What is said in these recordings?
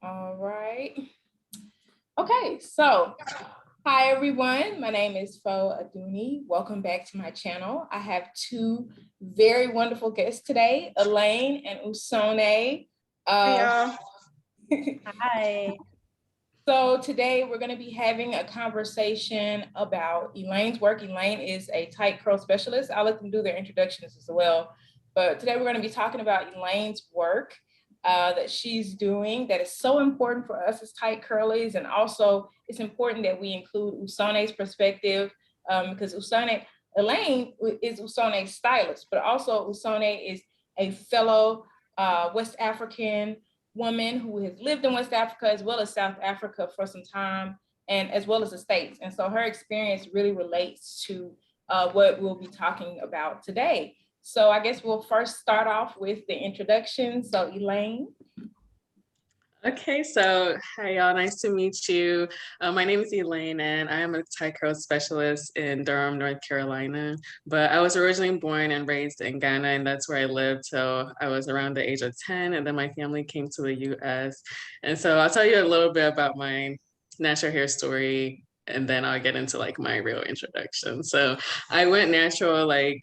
All right. Okay, so hi everyone. My name is Fo Aduni. Welcome back to my channel. I have two very wonderful guests today, Elaine and Usone. Hi. So today we're going to be having a conversation about Elaine's work. Elaine is a tight curl specialist. I'll let them do their introductions as well. But today we're going to be talking about Elaine's work that she's doing that is so important for us as tight curlies. And also it's important that we include Usone's perspective because Elaine is Usone's stylist, but also Usone is a fellow West African woman who has lived in West Africa as well as South Africa for some time, and as well as the States. And so her experience really relates to what we'll be talking about today. So I guess we'll first start off with the introduction. So Elaine. Okay, so hi y'all, nice to meet you. My name is Elaine and I am a tight curl specialist in Durham, North Carolina. But I was originally born and raised in Ghana, and that's where I lived till I was around the age of 10, and then my family came to the US. And so I'll tell you a little bit about my natural hair story, and then I'll get into like my real introduction. So I went natural like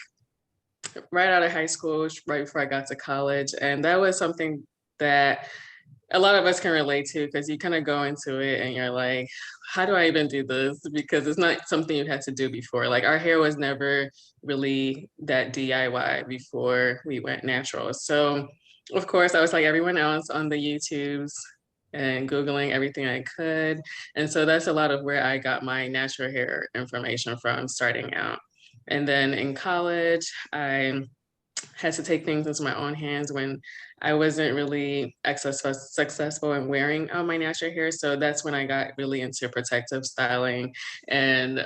right out of high school, right before I got to college. And that was something that a lot of us can relate to, because you kind of go into it and you're like, how do I even do this? Because it's not something you had to do before. Like our hair was never really that DIY before we went natural. So of course I was like everyone else on the YouTubes and Googling everything I could. And so that's a lot of where I got my natural hair information from starting out. And then in college, I had to take things into my own hands when I wasn't really successful in wearing my natural hair. So that's when I got really into protective styling and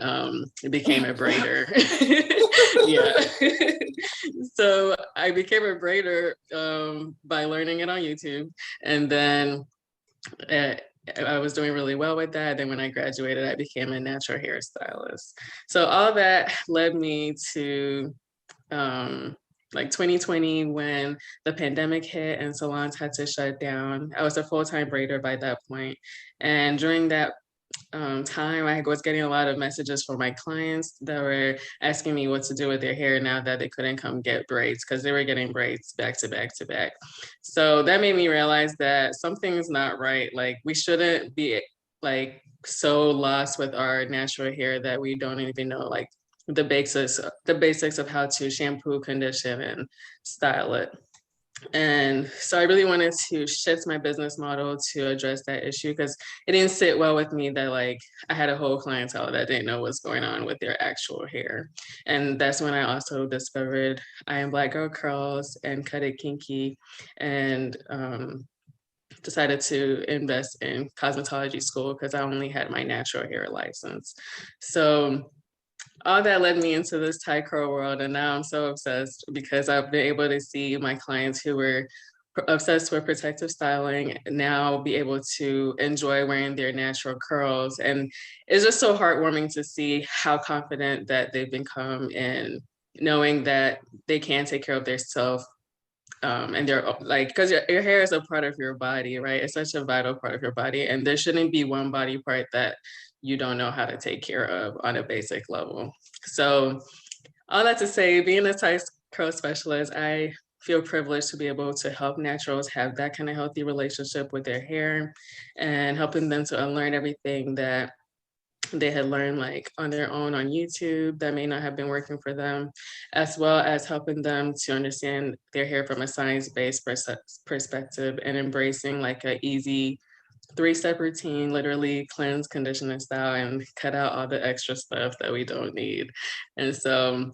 became a braider. Yeah. So I became a braider by learning it on YouTube. And then I was doing really well with that. Then when I graduated, I became a natural hairstylist. So all that led me to like 2020 when the pandemic hit and salons had to shut down. I was a full-time braider by that point. And during that time, I was getting a lot of messages from my clients that were asking me what to do with their hair now that they couldn't come get braids, because they were getting braids back to back to back. So that made me realize that something's not right. Like we shouldn't be like so lost with our natural hair that we don't even know like the basics of how to shampoo, condition, and style it. And so I really wanted to shift my business model to address that issue, because it didn't sit well with me that like I had a whole clientele that didn't know what's going on with their actual hair. And that's when I also discovered I Am Black Girl Curls and Cut It Kinky, and decided to invest in cosmetology school because I only had my natural hair license. So all that led me into this tight curl world, and now I'm so obsessed because I've been able to see my clients who were obsessed with protective styling now be able to enjoy wearing their natural curls. And it's just so heartwarming to see how confident that they've become in knowing that they can take care of themselves. And they're like, because your hair is a part of your body, right? It's such a vital part of your body, and there shouldn't be one body part that you don't know how to take care of on a basic level. So all that to say, being a tight curl specialist, I feel privileged to be able to help naturals have that kind of healthy relationship with their hair, and helping them to unlearn everything that they had learned like on their own on YouTube that may not have been working for them, as well as helping them to understand their hair from a science-based perspective, and embracing like a easy 3-step routine, literally cleanse, condition, and style, and cut out all the extra stuff that we don't need. And so,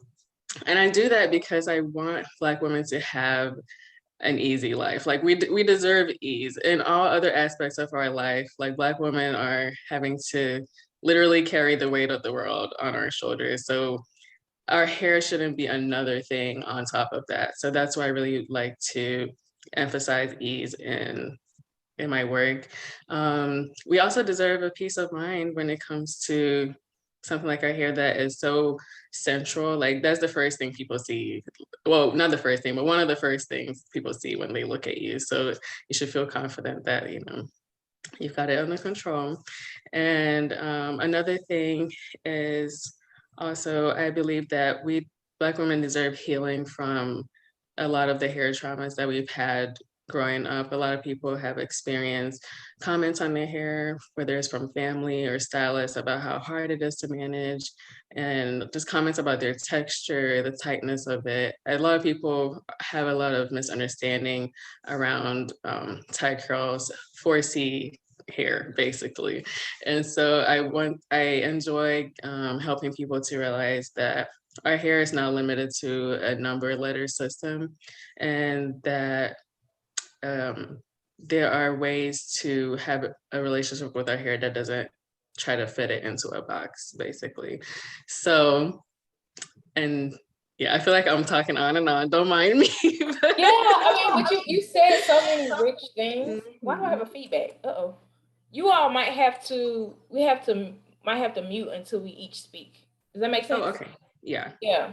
and I do that because I want Black women to have an easy life. Like we deserve ease in all other aspects of our life. Like Black women are having to literally carry the weight of the world on our shoulders. So our hair shouldn't be another thing on top of that. So that's why I really like to emphasize ease in my work. We also deserve a peace of mind when it comes to something like our hair that is so central. Like that's the first thing people see. Well, not the first thing, but one of the first things people see when they look at you. So you should feel confident that, You've got it under control. And another thing is also, I believe that we Black women deserve healing from a lot of the hair traumas that we've had growing up. A lot of people have experienced comments on their hair, whether it's from family or stylists, about how hard it is to manage, and just comments about their texture, the tightness of it. A lot of people have a lot of misunderstanding around tight curls, 4C hair, basically. And so I enjoy helping people to realize that our hair is not limited to a number letter system, and that there are ways to have a relationship with our hair that doesn't try to fit it into a box, basically. So, and yeah, I feel like I'm talking on and on. Don't mind me. Yeah, I mean, but you said so many rich things. Why do I have a feedback? Uh-oh. You all might have to, might have to mute until we each speak. Does that make Oh, sense? okay. Yeah. Yeah,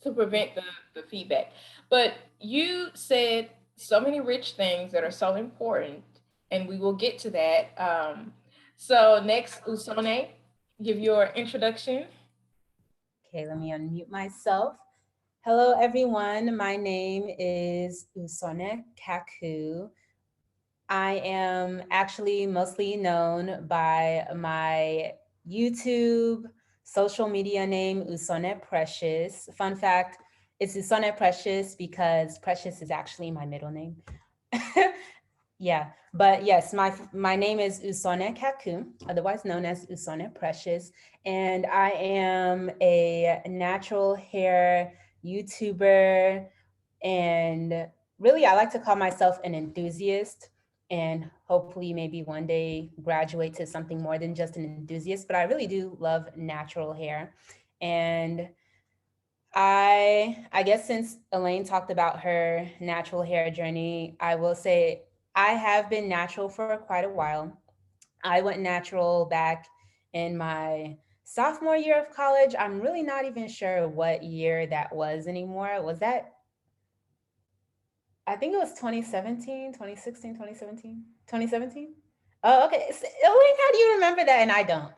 to prevent the feedback. But you said so many rich things that are so important, and we will get to that. So next, Usone, give your introduction. Okay, let me unmute myself. Hello, everyone. My name is Usone Kaku. I am actually mostly known by my YouTube social media name, Usone Precious. Fun fact, it's Usone Precious because Precious is actually my middle name. Yeah, but yes, my name is Usone Kaku, otherwise known as Usone Precious, and I am a natural hair YouTuber, and really I like to call myself an enthusiast, and hopefully maybe one day graduate to something more than just an enthusiast, but I really do love natural hair. And I guess since Elaine talked about her natural hair journey, I will say I have been natural for quite a while. I went natural back in my sophomore year of college. I'm really not even sure what year that was anymore. Was that, I think it was 2017, 2016, 2017, 2017. Oh, okay. Elaine, how do you remember that? And I don't.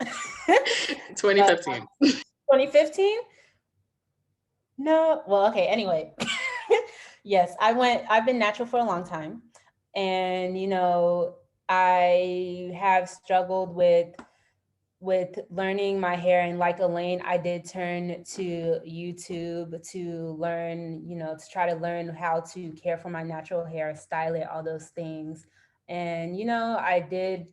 2015. 2015? No, well, okay, anyway. Yes, I've been natural for a long time. And I have struggled with learning my hair, and like Elaine, I did turn to YouTube to learn, to try to learn how to care for my natural hair, style it, all those things. And I did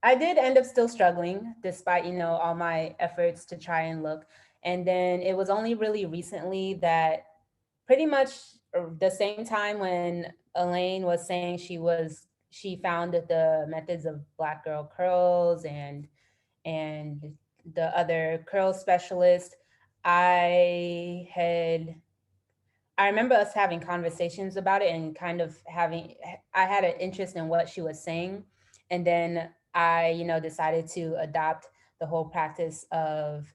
end up still struggling despite, all my efforts to try and look. And then it was only really recently that pretty much the same time when Elaine was saying she found the methods of Black girl curls and the other curl specialist, I had I remember us having conversations about it and kind of I had an interest in what she was saying. And then I, decided to adopt the whole practice of,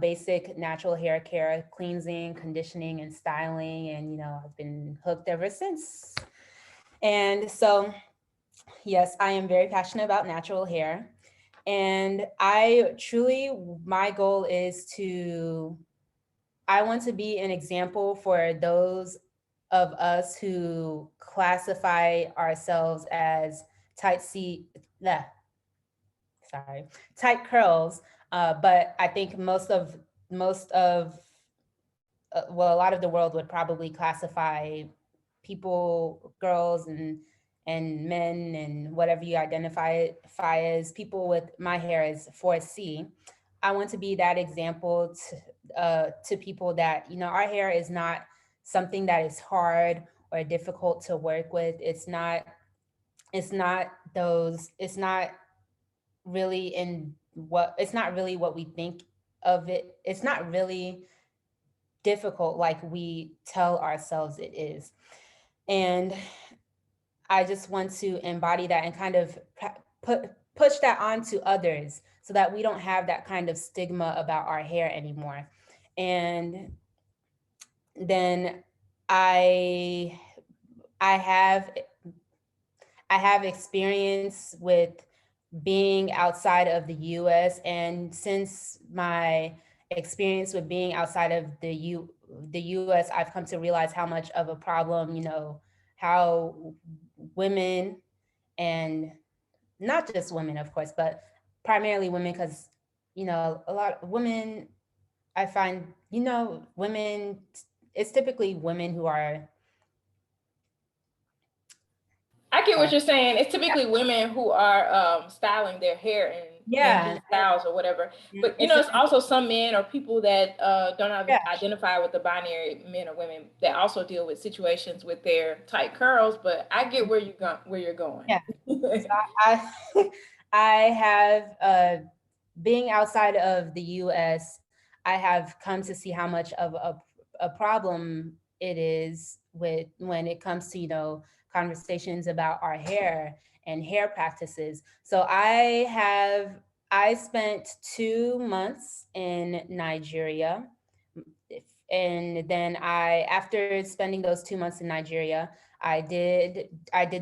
basic natural hair care, cleansing, conditioning, and styling. And, I've been hooked ever since. And so, yes, I am very passionate about natural hair. And my goal is I want to be an example for those of us who classify ourselves as tight C, nah, sorry, tight curls. But I think well, a lot of the world would probably classify people, girls and men and whatever you identify as, people with my hair as 4C. I want to be that example to people that, our hair is not something that is hard or difficult to work with. It's not really it's not really what we think of it. It's not really difficult like we tell ourselves it is. And I just want to embody that and kind of push that on to others so that we don't have that kind of stigma about our hair anymore. And then I I have I have experience with being outside of the US, and since my experience with being outside of the US, I've come to realize how much of a problem, how women, and not just women, of course, but primarily women, because a lot of women, I find, women, it's typically women who are I get what uh, you're saying. It's typically women who are styling their hair in yeah, these styles or whatever. But it's it's also some men or people that don't yeah, identify with the binary men or women that also deal with situations with their tight curls. But I get where you're going. yeah. So I I have being outside of the US, I have come to see how much of a problem it is with when it comes to, conversations about our hair and hair practices. So I spent 2 months in Nigeria. And then after spending those 2 months in Nigeria, I did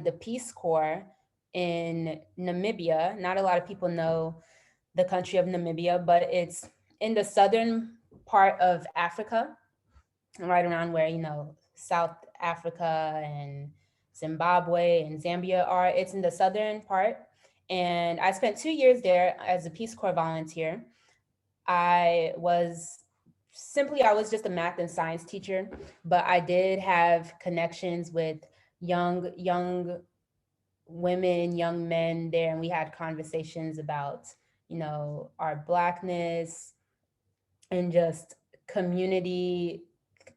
the Peace Corps in Namibia. Not a lot of people know the country of Namibia, but it's in the southern part of Africa, right around where, South Africa and Zimbabwe and Zambia are. It's in the southern part. And I spent 2 years there as a Peace Corps volunteer. I was just a math and science teacher, but I did have connections with young women, young men there, and we had conversations about, our blackness, and just community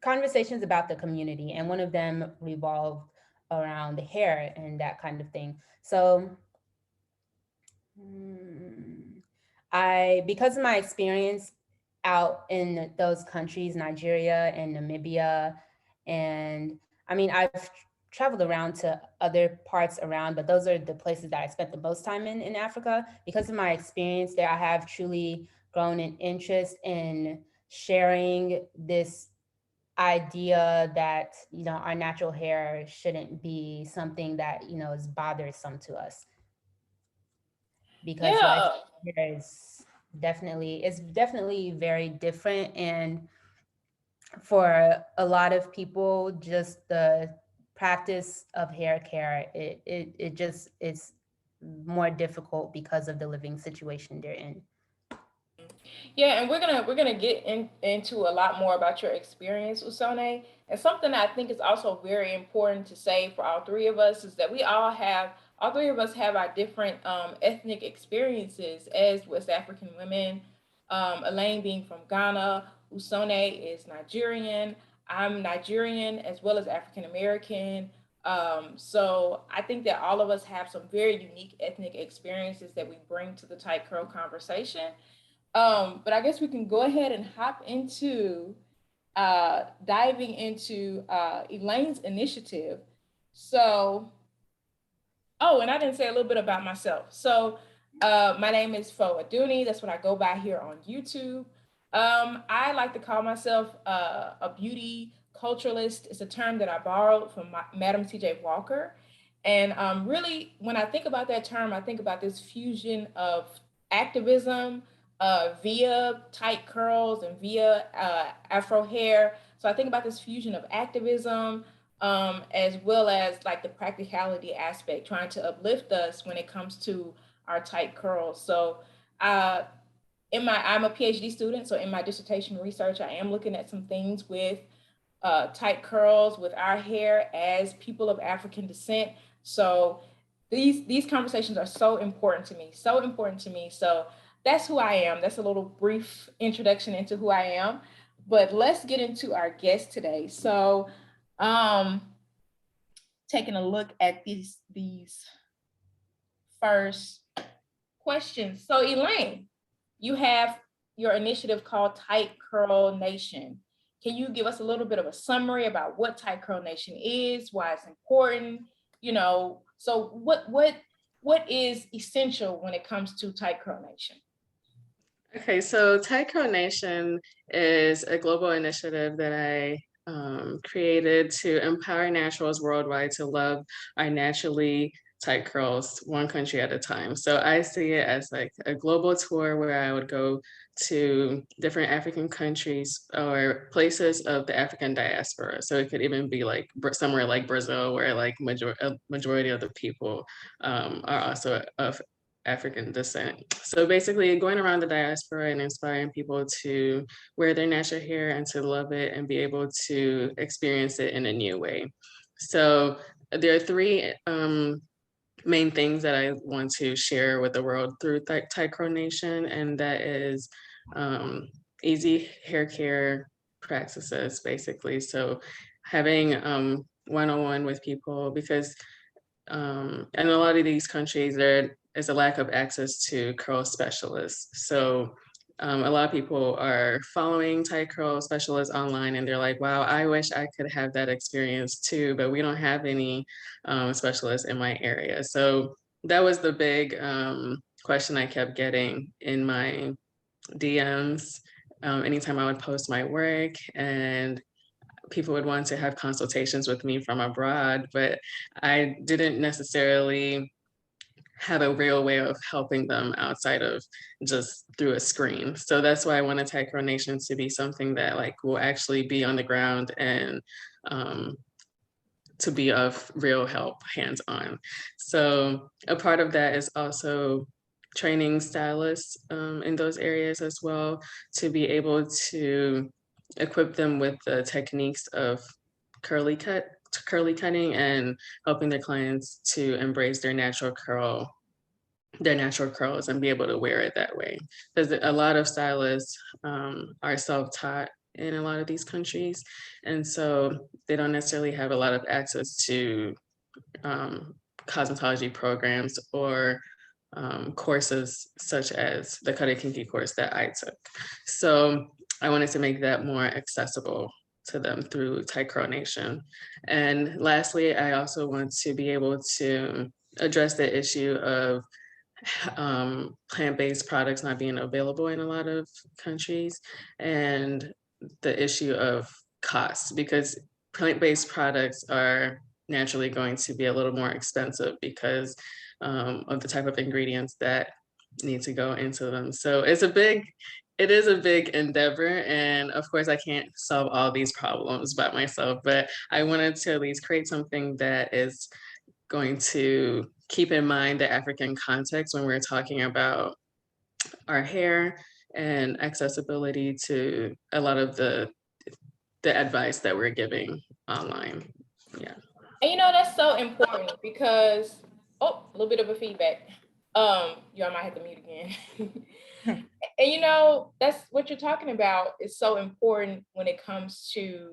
conversations about the community. And one of them revolved around the hair and that kind of thing. So because of my experience out in those countries, Nigeria and Namibia, and I mean, I've traveled around to other parts around, but those are the places that I spent the most time in Africa. Because of my experience there, I have truly grown an interest in sharing this idea that, our natural hair shouldn't be something that, is bothersome to us, because life Yeah. here is definitely very different. And for a lot of people, just the practice of hair care, it just is more difficult because of the living situation they're in. Yeah, and we're gonna get into a lot more about your experience, Usone. And something that I think is also very important to say for all three of us is that all three of us have our different ethnic experiences as West African women. Elaine being from Ghana, Usone is Nigerian. I'm Nigerian as well as African American. So I think that all of us have some very unique ethnic experiences that we bring to the tight curl conversation. But I guess we can go ahead and hop into diving into Elaine's initiative. So, oh, and I didn't say a little bit about myself. So, my name is Fo Aduni. That's what I go by here on YouTube. I like to call myself a beauty culturalist. It's a term that I borrowed from Madam T.J. Walker. And really, when I think about that term, I think about this fusion of activism via tight curls and via afro hair. So I think about this fusion of activism as well as like the practicality aspect, trying to uplift us when it comes to our tight curls. So uh, I'm a PhD student, so in my dissertation research, I am looking at some things with tight curls with our hair as people of African descent. So these conversations are so important to me, so important to me. So that's who I am. That's a little brief introduction into who I am. But let's get into our guest today. So um taking a look at these first questions. So Elaine, you have your initiative called Tight Curl Nation. Can you give us a little bit of a summary about what Tight Curl Nation is, why it's important? So what is essential when it comes to Tight Curl Nation? Okay, so tightcurlnation is a global initiative that I created to empower naturals worldwide to love our naturally tight curls one country at a time. So I see it as like a global tour where I would go to different African countries or places of the African diaspora. So it could even be like somewhere like Brazil, where like a majority of the people are also of African descent. So basically going around the diaspora and inspiring people to wear their natural hair and to love it and be able to experience it in a new way. So there are three main things that I want to share with the world through tightcurlnation, and that is easy hair care practices, basically. So having one-on-one with people, because in a lot of these countries, there is a lack of access to curl specialists. So a lot of people are following tight curl specialists online and they're like, wow, I wish I could have that experience too, but we don't have any specialists in my area. So that was the big question I kept getting in my DMs anytime I would post my work, and people would want to have consultations with me from abroad, but I didn't necessarily have a real way of helping them outside of just through a screen. So that's why I wanted tightcurlnation to be something that like will actually be on the ground and to be of real help, hands-on. So a part of that is also training stylists in those areas as well, to be able to equip them with the techniques of curly cutting and helping their clients to embrace their natural curls and be able to wear it that way. Because a lot of stylists are self-taught in a lot of these countries. And so they don't necessarily have a lot of access to cosmetology programs or courses such as the Cutting Kinky course that I took. So I wanted to make that more accessible to them through tightcurlnation. And lastly, I also want to be able to address the issue of plant-based products not being available in a lot of countries, and the issue of cost, because plant-based products are naturally going to be a little more expensive because of the type of ingredients that need to go into them. So it is a big endeavor. And of course, I can't solve all these problems by myself, but I wanted to at least create something that is going to keep in mind the African context when we're talking about our hair and accessibility to a lot of the advice that we're giving online. Yeah. And you know, that's so important because, oh, a little bit of a feedback. You might have to mute again. And you know, that's what you're talking about is so important when it comes to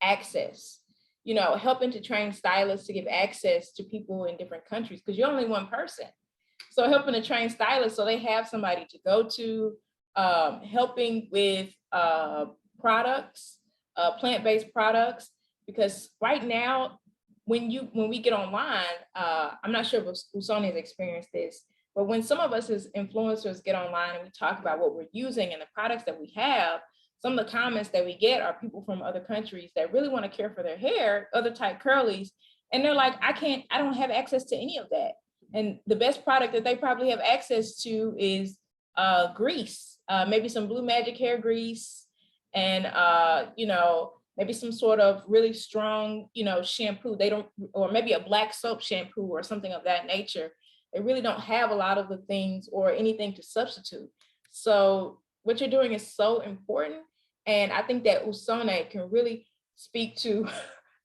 access. You know, helping to train stylists to give access to people in different countries because you're only one person. So helping to train stylists so they have somebody to go to, helping with products, plant-based products, because right now, when we get online, I'm not sure if Usone has experienced this, but when some of us as influencers get online and we talk about what we're using and the products that we have, some of the comments that we get are people from other countries that really want to care for their hair, other type curlies, and they're like, I don't have access to any of that. And the best product that they probably have access to is grease, maybe some Blue Magic hair grease, and you know, maybe some sort of really strong, you know, shampoo. They don't, or maybe a black soap shampoo or something of that nature. They really don't have a lot of the things or anything to substitute. So what you're doing is so important. And I think that Usone can really speak to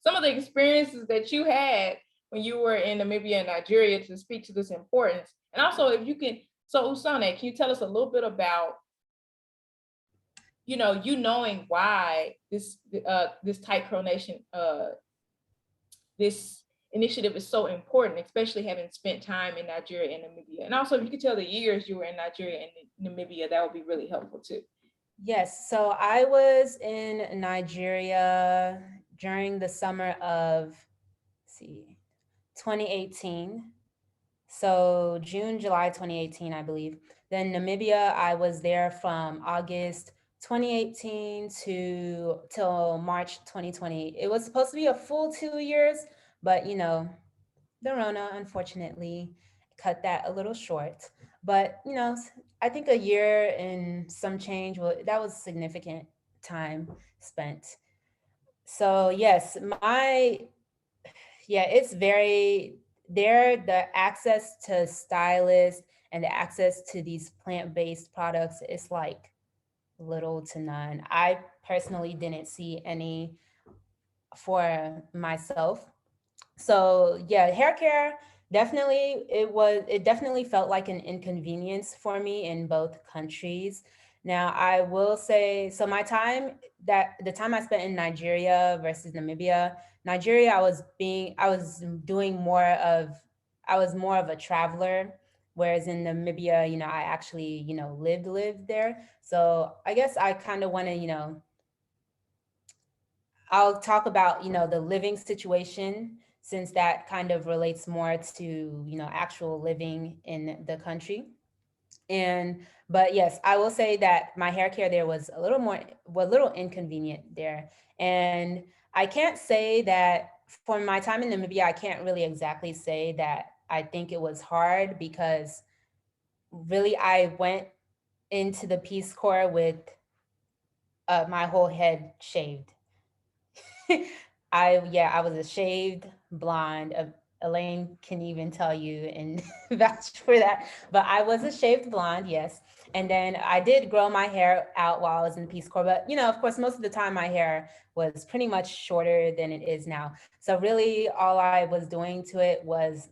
some of the experiences that you had when you were in Namibia and Nigeria to speak to this importance. And also if you can, so Usone, can you tell us a little bit about, you know, you knowing why this tightcurlnation, this initiative is so important, especially having spent time in Nigeria and Namibia. And also if you could tell the years you were in Nigeria and Namibia, that would be really helpful too. Yes, so I was in Nigeria during the summer of, let's see, 2018. So June, July 2018, I believe. Then Namibia, I was there from August 2018 to till March 2020. It was supposed to be a full 2 years, but you know, the Rona, unfortunately, cut that a little short. But, I think a year and some change, well, that was significant time spent. So, yes, yeah, it's very, the access to stylists and the access to these plant-based products is like little to none. I personally didn't see any for myself. So yeah, hair care, definitely, it definitely felt like an inconvenience for me in both countries. Now I will say, so the time I spent in Nigeria versus Namibia, Nigeria, I was more of a traveler, whereas in Namibia, I actually, lived there. So I guess I kind of want to, I'll talk about, the living situation, since that kind of relates more to, actual living in the country. But yes, I will say that my hair care there was a little inconvenient there. And I can't say that for my time in Namibia, I can't really exactly say that I think it was hard, because really I went into the Peace Corps with my whole head shaved. I was a shaved blonde. Elaine can even tell you and vouch for that. But I was a shaved blonde, yes. And then I did grow my hair out while I was in the Peace Corps. But of course, most of the time my hair was pretty much shorter than it is now. So really, all I was doing to it was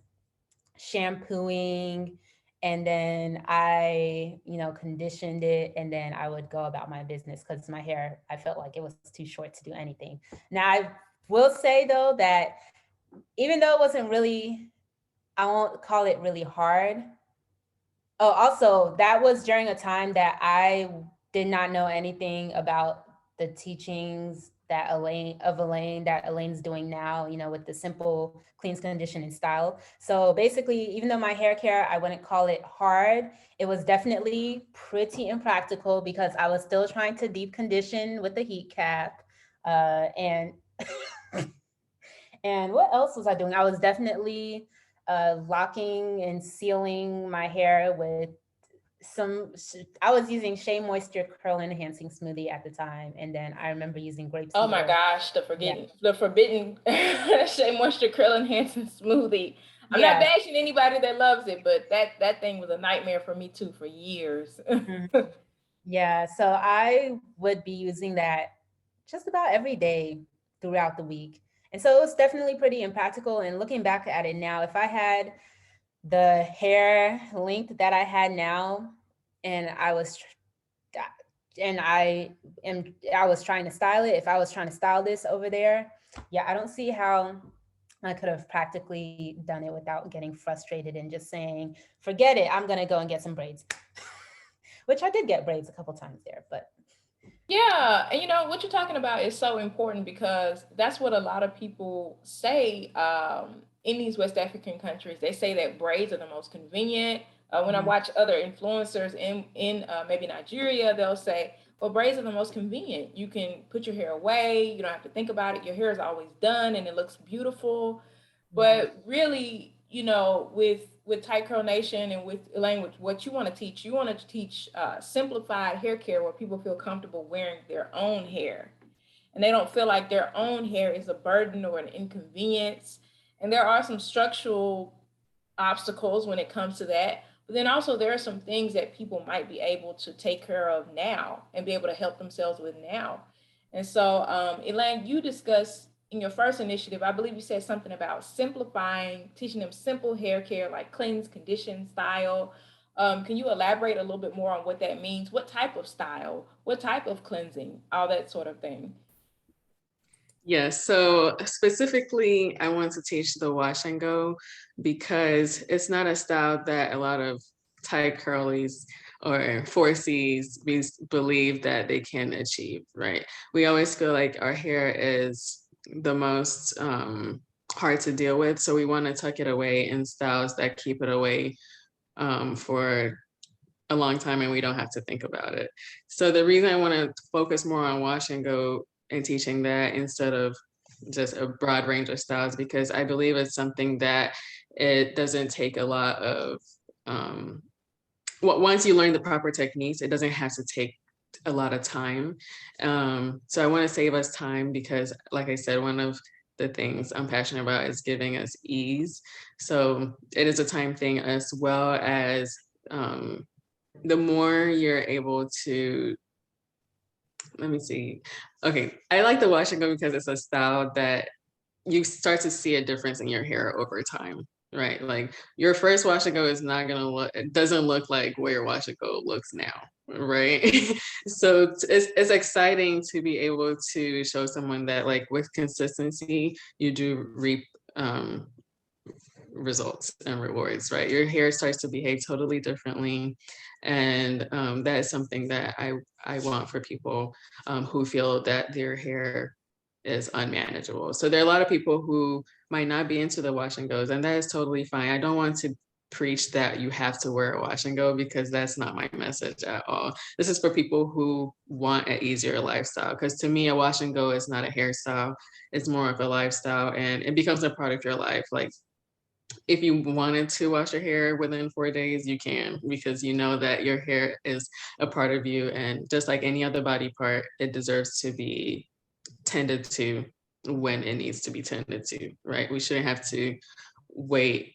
shampooing, and then I, conditioned it, and then I would go about my business, because my hair, I felt like it was too short to do anything. Now I will say though that even though it wasn't really, I won't call it really hard. Oh, also, that was during a time that I did not know anything about the teachings that Elaine's doing now, with the simple cleans, condition, and style. So basically, even though my hair care, I wouldn't call it hard, it was definitely pretty impractical, because I was still trying to deep condition with the heat cap. And and what else was I doing? I was definitely locking and sealing my hair with I was using Shea Moisture Curl Enhancing Smoothie at the time. And then I remember using Oh grapeseed my oil. gosh, Yeah. the forbidden Shea Moisture Curl Enhancing Smoothie. I'm not Yeah. bashing anybody that loves it, but that thing was a nightmare for me too for years. Mhm. Yeah. So I would be using that just about every day throughout the week. And so it was definitely pretty impractical. And looking back at it now, if I had the hair length that I had now, and and I was trying to style it, if I was trying to style this over there, yeah, I don't see how I could have practically done it without getting frustrated and just saying, forget it, I'm gonna go and get some braids. Which I did get braids a couple times there, but Yeah, and what you're talking about is so important because that's what a lot of people say in these West African countries. They say that braids are the most convenient. When I mhm, watch other influencers in maybe Nigeria, they'll say, "Well, braids are the most convenient. You can put your hair away. You don't have to think about it. Your hair is always done, and it looks beautiful." yeah, But really, with Tight Curl Nation and with Elaine, with what you want to teach simplified hair care where people feel comfortable wearing their own hair, and they don't feel like their own hair is a burden or an inconvenience. And there are some structural obstacles when it comes to that. But then also there are some things that people might be able to take care of now and be able to help themselves with now. And so, Elaine, you discussed in your first initiative, I believe you said something about simplifying, teaching them simple hair care like cleanse, condition, style. Can you elaborate a little bit more on what that means? What type of style? What type of cleansing? All that sort of thing. Yes, so specifically, I want to teach the wash and go because it's not a style that a lot of tight curlies or 4Cs believe that they can achieve, right? We always feel like our hair is the most hard to deal with, so we want to tuck it away in styles that keep it away for a long time and we don't have to think about it. So the reason I want to focus more on wash and go and teaching that instead of just a broad range of styles, because I believe it's something that it doesn't take a lot of, once you learn the proper techniques, it doesn't have to take a lot of time. So I want to save us time because, like I said, one of the things I'm passionate about is giving us ease. So it is a time thing, as well as the more you're able to, let me see. Okay, I like the wash and go because it's a style that you start to see a difference in your hair over time, right? Like your first wash and go is not gonna look, it doesn't look like where your wash and go looks now, right? So it's exciting to be able to show someone that, like, with consistency, you do reap results and rewards, right? Your hair starts to behave totally differently. And that is something that I want for people who feel that their hair is unmanageable. So there are a lot of people who might not be into the wash and goes, and that is totally fine. I don't want to preach that you have to wear a wash and go, because that's not my message at all. This is for people who want an easier lifestyle, because to me, a wash and go is not a hairstyle. It's more of a lifestyle, and it becomes a part of your life. Like, if you wanted to wash your hair within 4 days, you can, because you know that your hair is a part of you. And just like any other body part, it deserves to be tended to when it needs to be tended to, right? We shouldn't have to wait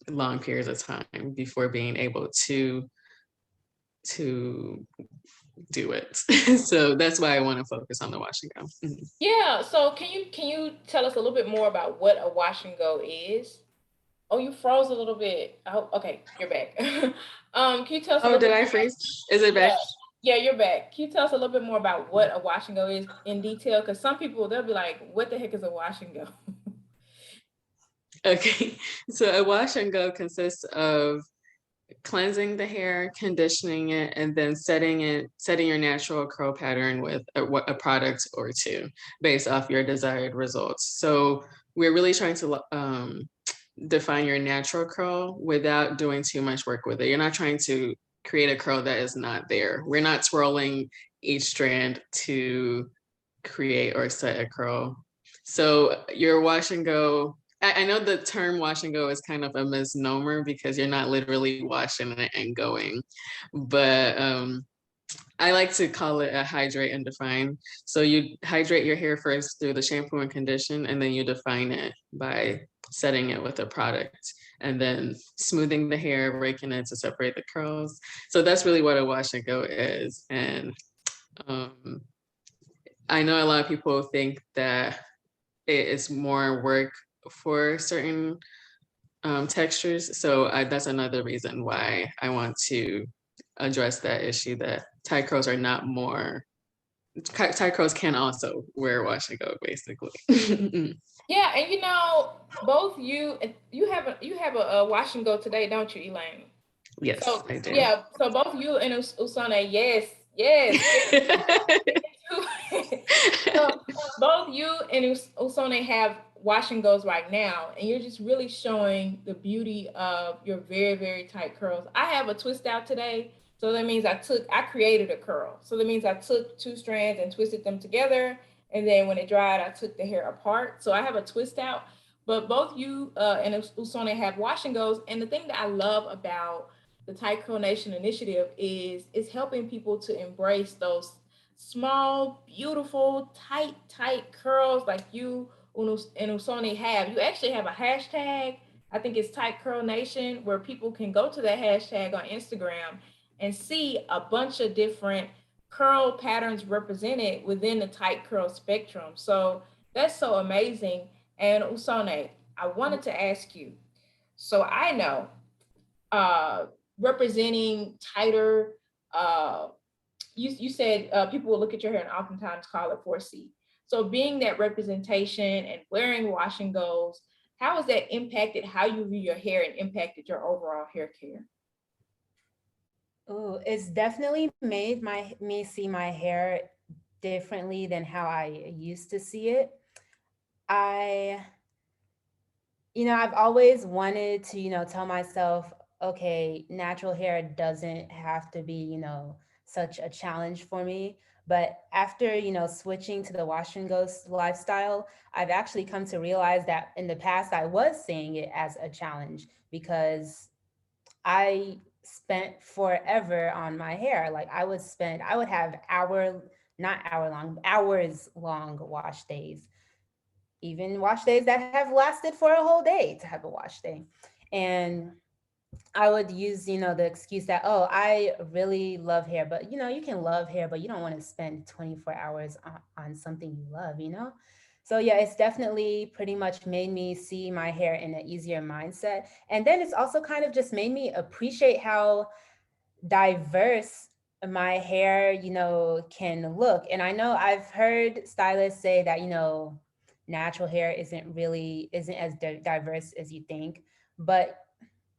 long periods of time before being able to do it. So that's why I want to focus on the wash and go. Yeah. So can you tell us a little bit more about what a wash and go is? Oh, you froze a little bit. Oh, okay, you're back. Can you tell us a Oh, little did bit I more about, freeze? Is it yeah, back? yeah, you're back. Can you tell us a little bit more about what a wash and go is in detail? Because some people, they'll be like, what the heck is a wash and go? Okay, so a wash and go consists of cleansing the hair, conditioning it, and then setting your natural curl pattern with a product or two based off your desired results. So we're really trying to define your natural curl without doing too much work with it. You're not trying to create a curl that is not there. We're not twirling each strand to create or set a curl. So your wash and go, I know the term wash and go is kind of a misnomer because you're not literally washing it and going, but I like to call it a hydrate and define. So you hydrate your hair first through the shampoo and condition, and then you define it by setting it with a product, and then smoothing the hair, raking it to separate the curls. So that's really what a wash and go is. And um, I know a lot of people think that it is more work for certain textures. So that's another reason why I want to address that issue, that tight curls are not more, tight curls can also wear wash and go, basically. Yeah, and both you have a wash and go today, don't you, Elaine? Yes, So I do. yeah, so both you and Usone, yes, yes, so both you and Usone have wash and goes right now, and you're just really showing the beauty of your very, very tight curls. I have a twist out today. So that means I created a curl. So that means I took two strands and twisted them together. And then when it dried, I took the hair apart. So I have a twist out. But both you and Usone have wash and goes. And the thing that I love about the Tight Curl Nation initiative is it's helping people to embrace those small, beautiful, tight curls like you and Usone have. You actually have a hashtag. I think it's Tight Curl Nation, where people can go to that hashtag on Instagram and see a bunch of different curl patterns represented within the tight curl spectrum. So that's so amazing. And Usone, I wanted to ask you, so I know uh, representing tighter, uh, you said people will look at your hair and oftentimes call it 4C. So being that representation and wearing wash and goes, how has that impacted how you view your hair and impacted your overall hair care? Oh, it's definitely made me see my hair differently than how I used to see it. I, I've always wanted to, tell myself, okay, natural hair doesn't have to be, such a challenge for me. But after, switching to the wash and go lifestyle, I've actually come to realize that in the past I was seeing it as a challenge because I spent forever on my hair. Like I would have not hour long, hours long wash days, even wash days that have lasted for a whole day to have a wash day. And I would use, the excuse that, oh, I really love hair, but you can love hair, but you don't want to spend 24 hours on something you love. So yeah, it's definitely pretty much made me see my hair in an easier mindset. And then it's also kind of just made me appreciate how diverse my hair, can look. And I know I've heard stylists say that, natural hair isn't as diverse as you think. But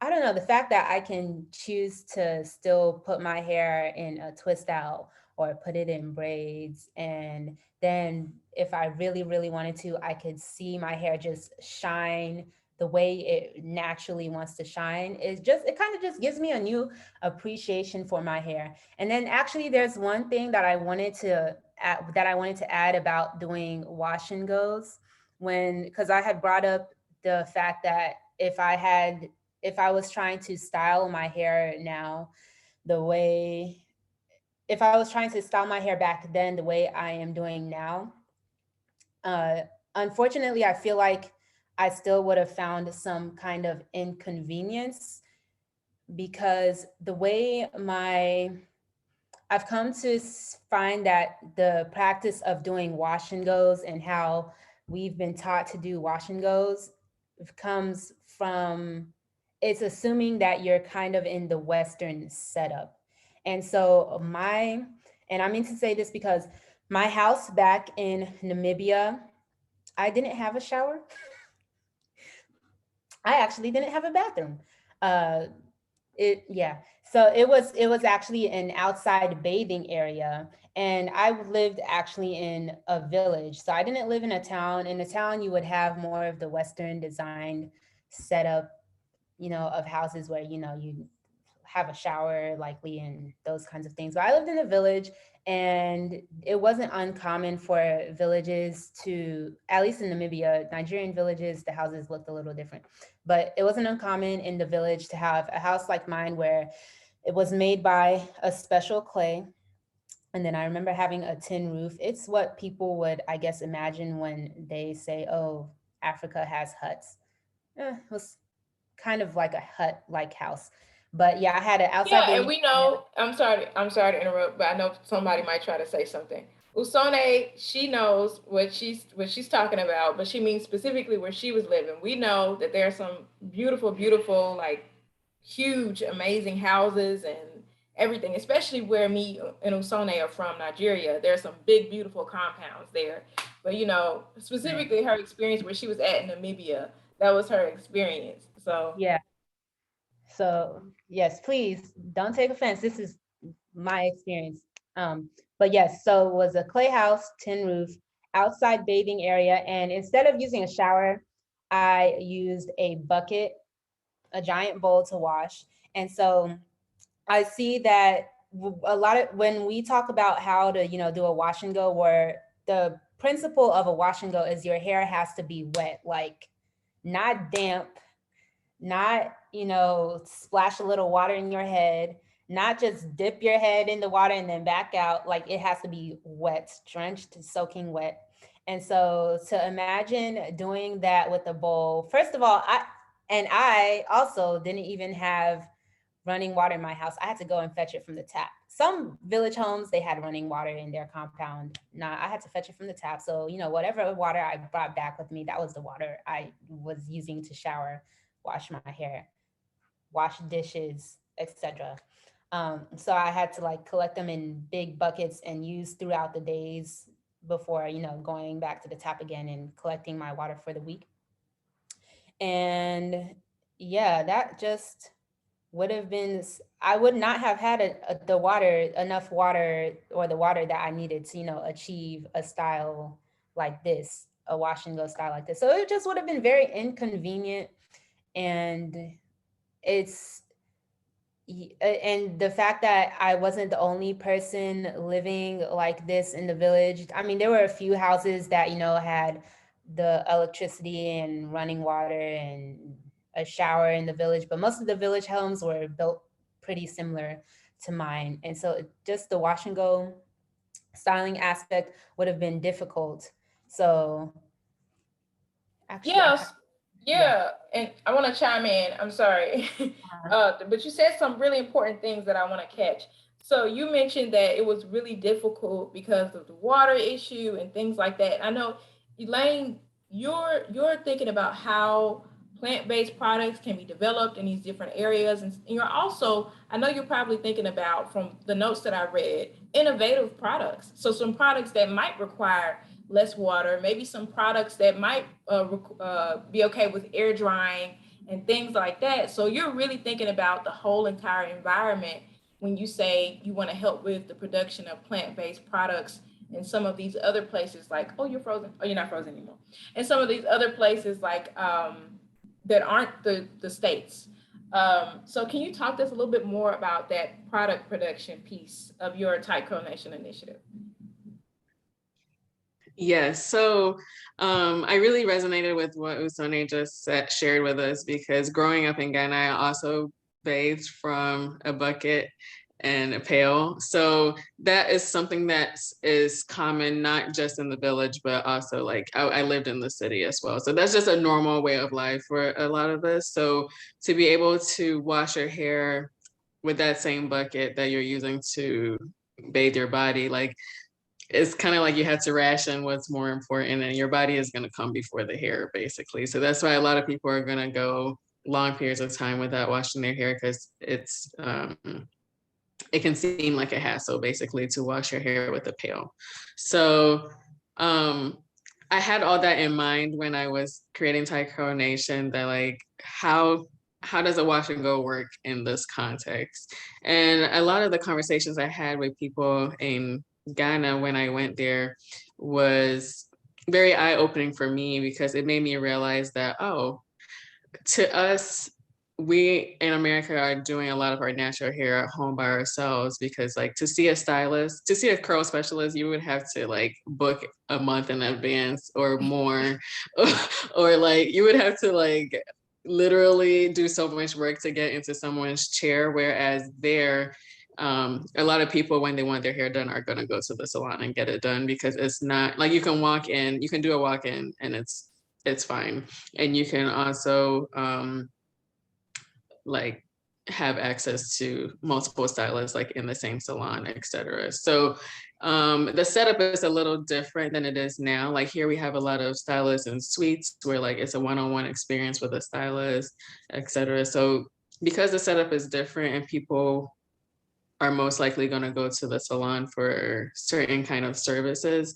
I don't know, the fact that I can choose to still put my hair in a twist out or put it in braids, and then if I really, really wanted to, I could see my hair just shine the way it naturally wants to shine. It kind of just gives me a new appreciation for my hair. And then actually there's one thing that I wanted to add about doing wash and goes, because I had brought up the fact that if I was trying to style my hair now the way if I was trying to style my hair back then the way I am doing now, uh unfortunately I feel like I still would have found some kind of inconvenience, because the way my I've come to find that the practice of doing wash and goes and how we've been taught to do wash and goes comes from, it's assuming that you're kind of in the Western setup. And so and I mean to say this because my house back in Namibia, I didn't have a shower. I actually didn't have a bathroom. Uh, yeah. So it was actually an outside bathing area, and I lived actually in a village. So I didn't live in a town. In a town you would have more of the Western designed setup, of houses where you have a shower likely and those kinds of things. But I lived in a village, and it wasn't uncommon for villages to, at least in Namibia, Nigerian villages, the houses looked a little different. But it wasn't uncommon in the village to have a house like mine where it was made by a special clay. And then I remember having a tin roof. It's what people would, I guess, imagine when they say, oh, Africa has huts. It was kind of like a hut like house. But yeah, I had an outside Yeah, and bathing we area. know, I'm sorry to interrupt, but I know somebody might try to say something. Usone, she knows what she's talking about, but she means specifically where she was living. We know that there are some beautiful, beautiful, like huge, amazing houses and everything, especially where me and Usone are from, Nigeria. There are some big, beautiful compounds there. But Right. specifically her experience where she was at in Namibia, that was her experience. So Yeah. So yes, please don't take offense. This is my experience. But yes, so it was a clay house, tin roof, outside bathing area. And instead of using a shower, I used a bucket, a giant bowl to wash. And so I see that a lot of when we talk about how to, do a wash and go, where the principle of a wash and go is your hair has to be wet, like not damp, not, splash a little water in your head, not just dip your head in the water and then back out. Like it has to be wet, drenched, soaking wet. And so to imagine doing that with a bowl, first of all, I also didn't even have running water in my house. I had to go and fetch it from the tap. Some village homes, they had running water in their compound. Nah, I had to fetch it from the tap. So, whatever water I brought back with me, that was the water I was using to shower, wash my hair, wash dishes, etc. So I had to like collect them in big buckets and use throughout the days before, going back to the tap again and collecting my water for the week. And yeah, that just would have been I would not have had the water, enough water, or the water that I needed to, achieve a style like this, a wash and go style like this. So it just would have been very inconvenient. And it's And the fact that I wasn't the only person living like this in the village. I mean, there were a few houses that, had the electricity and running water and a shower in the village, but most of the village homes were built pretty similar to mine. And so just the wash and go styling aspect would have been difficult. So actually, Yes, yeah. yeah, and I want to chime in. I'm sorry, but you said some really important things that I want to catch. So you mentioned that it was really difficult because of the water issue and things like that. I know, Elaine, you're thinking about how plant-based products can be developed in these different areas, and you're also, I know you're probably thinking about, from the notes that I read, innovative products. So some products that might require less water, maybe some products that might be okay with air drying and things like that. So you're really thinking about the whole entire environment when you say you want to help with the production of plant-based products in some of these other places, like, oh, you're frozen, oh, you're not frozen anymore, and some of these other places like that aren't the states. So can you talk to us a little bit more about that product production piece of your tightcurlnation initiative? Yes, so I really resonated with what Usone just shared with us, because growing up in Ghana, I also bathed from a bucket and a pail. So that is something that is common, not just in the village, but also like I lived in the city as well. So that's just a normal way of life for a lot of us. So to be able to wash your hair with that same bucket that you're using to bathe your body, like it's kind of like you have to ration what's more important, and your body is going to come before the hair, basically. So that's why a lot of people are going to go long periods of time without washing their hair, because it can seem like a hassle, basically, to wash your hair with a pail. So um, I had all that in mind when I was creating tightcurlnation, that like how does a wash and go work in this context? And a lot of the conversations I had with people in Ghana when I went there was very eye-opening for me, because it made me realize that, oh, to us, we in America are doing a lot of our natural hair at home by ourselves, because like to see a stylist, to see a curl specialist, you would have to like book a month in advance or more, or like you would have to like literally do so much work to get into someone's chair. Whereas there, a lot of people, when they want their hair done, are going to go to the salon and get it done, because it's not like you can walk in, you can do a walk in and it's fine. And you can also like have access to multiple stylists like in the same salon, etc. So the setup is a little different than it is now. Like here we have a lot of stylists and suites where like it's a one-on-one experience with a stylist, etc. So because the setup is different and people are most likely going to go to the salon for certain kind of services,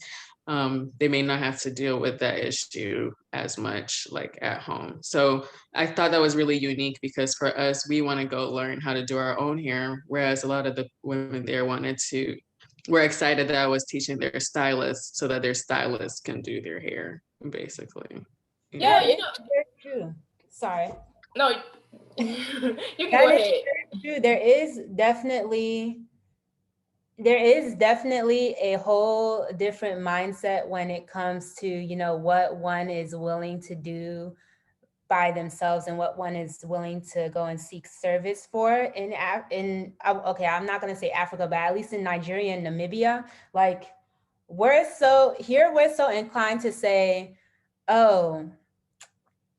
they may not have to deal with that issue as much like at home. So I thought that was really unique, because for us, we want to go learn how to do our own hair, whereas a lot of the women there were excited that I was teaching their stylists so that their stylists can do their hair, basically. Yeah, That Yeah. you is know, very true. Sorry. no, you can go That is ahead. very true. There is definitely a whole different mindset when it comes to, what one is willing to do by themselves and what one is willing to go and seek service for okay, I'm not going to say Africa, but at least in Nigeria and Namibia, like we're so inclined to say, oh,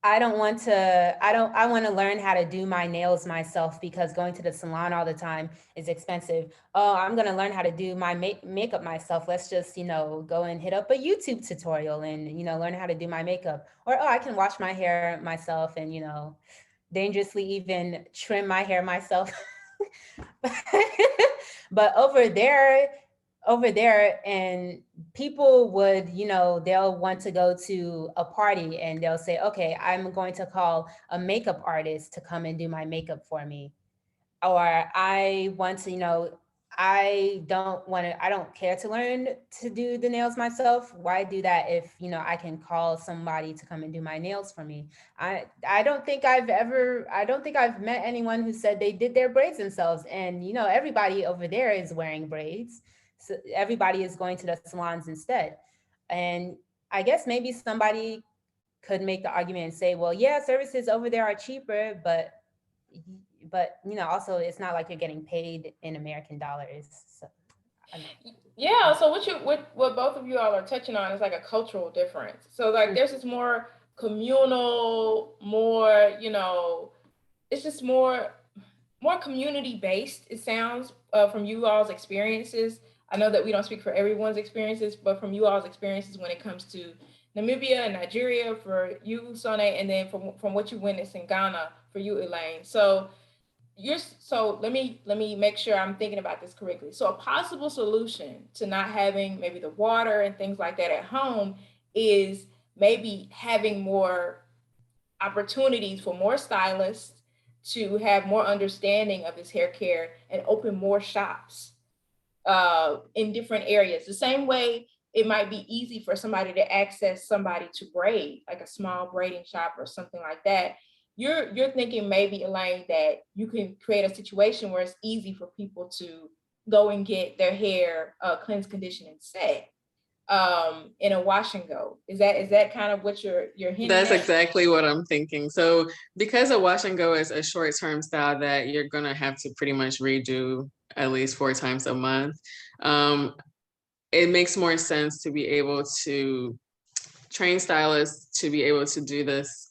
I want to learn how to do my nails myself because going to the salon all the time is expensive. Oh, I'm going to learn how to do my makeup myself. Let's just, go and hit up a YouTube tutorial and, learn how to do my makeup. Or, oh, I can wash my hair myself and, dangerously even trim my hair myself. But over there and people would, they'll want to go to a party and they'll say, okay, I'm going to call a makeup artist to come and do my makeup for me. Or I want to, I don't care to learn to do the nails myself. Why do that if, I can call somebody to come and do my nails for me? I don't think I've met anyone who said they did their braids themselves. And, everybody over there is wearing braids. So everybody is going to the salons instead. And I guess maybe somebody could make the argument and say, well, yeah, services over there are cheaper, but also it's not like you're getting paid in American dollars. So I don't know. Yeah, so what both of you all are touching on is like a cultural difference. So like there's this more communal, more, it's just more community based, it sounds, from you all's experiences. I know that we don't speak for everyone's experiences, but from you all's experiences when it comes to Namibia and Nigeria for you, Usone, and then from what you witnessed in Ghana for you, Elaine. So let me make sure I'm thinking about this correctly. So a possible solution to not having maybe the water and things like that at home is maybe having more opportunities for more stylists to have more understanding of this hair care and open more shops in different areas. The same way it might be easy for somebody to access somebody to braid, like a small braiding shop or something like that. You're thinking maybe, Elaine, that you can create a situation where it's easy for people to go and get their hair cleansed, conditioned, and set in a wash and go. Is that kind of what you're hinting That's at? exactly what I'm thinking. So because a wash and go is a short-term style that you're gonna have to pretty much redo at least 4 times a month, it makes more sense to be able to train stylists to be able to do this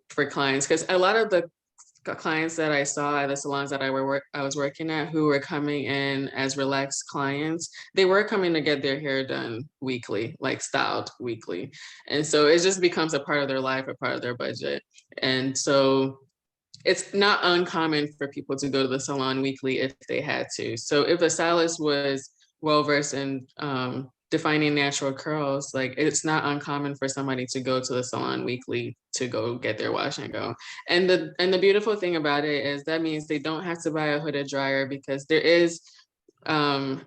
for clients, because a lot of the clients that I saw at the salons that I was working at who were coming in as relaxed clients, they were coming to get their hair done weekly, like styled weekly. And so it just becomes a part of their life, a part of their budget. And so it's not uncommon for people to go to the salon weekly if they had to. So if a stylist was well versed in defining natural curls, like it's not uncommon for somebody to go to the salon weekly to go get their wash and go. And the beautiful thing about it is that means they don't have to buy a hooded dryer, because there is a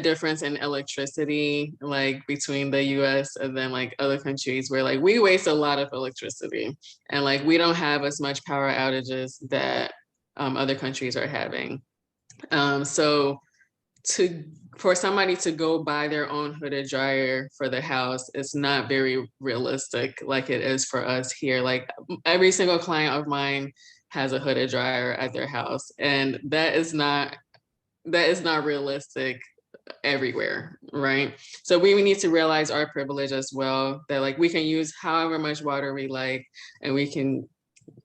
difference in electricity, like between the US and then like other countries, where like we waste a lot of electricity and like we don't have as much power outages that other countries are having. So for somebody to go buy their own hooded dryer for the house, it's not very realistic like it is for us here. Like every single client of mine has a hooded dryer at their house, and that is not realistic everywhere, right? So we need to realize our privilege as well, that like we can use however much water we like, and we can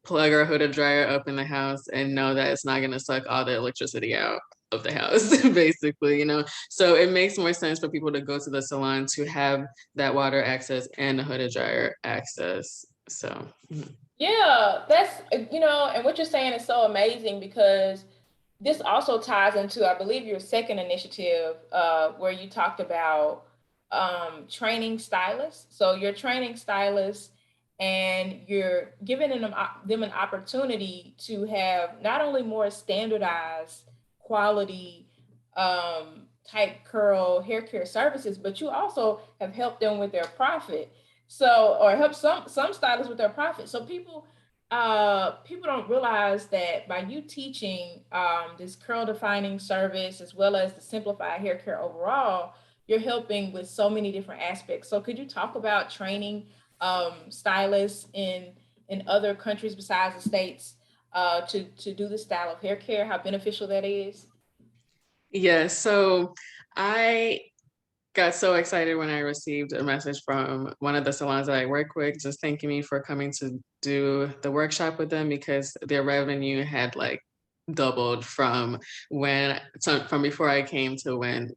plug our hooded dryer up in the house and know that it's not going to suck all the electricity out of the house, basically, So it makes more sense for people to go to the salon to have that water access and the hooded dryer access. So Yeah, that's, and what you're saying is so amazing, because this also ties into, I believe, your second initiative, where you talked about training stylists. So you're training stylists and you're giving them an opportunity to have not only more standardized quality type curl hair care services, but you also have helped them with their profit. So, or help some stylists with their profit. So people don't realize that by you teaching this curl defining service as well as the simplified hair care overall, you're helping with so many different aspects. So could you talk about training stylists in other countries besides the States to do this style of hair care, how beneficial that is? yeah, so I got so excited when I received a message from one of the salons that I work with, just thanking me for coming to do the workshop with them, because their revenue had like doubled from before I came to when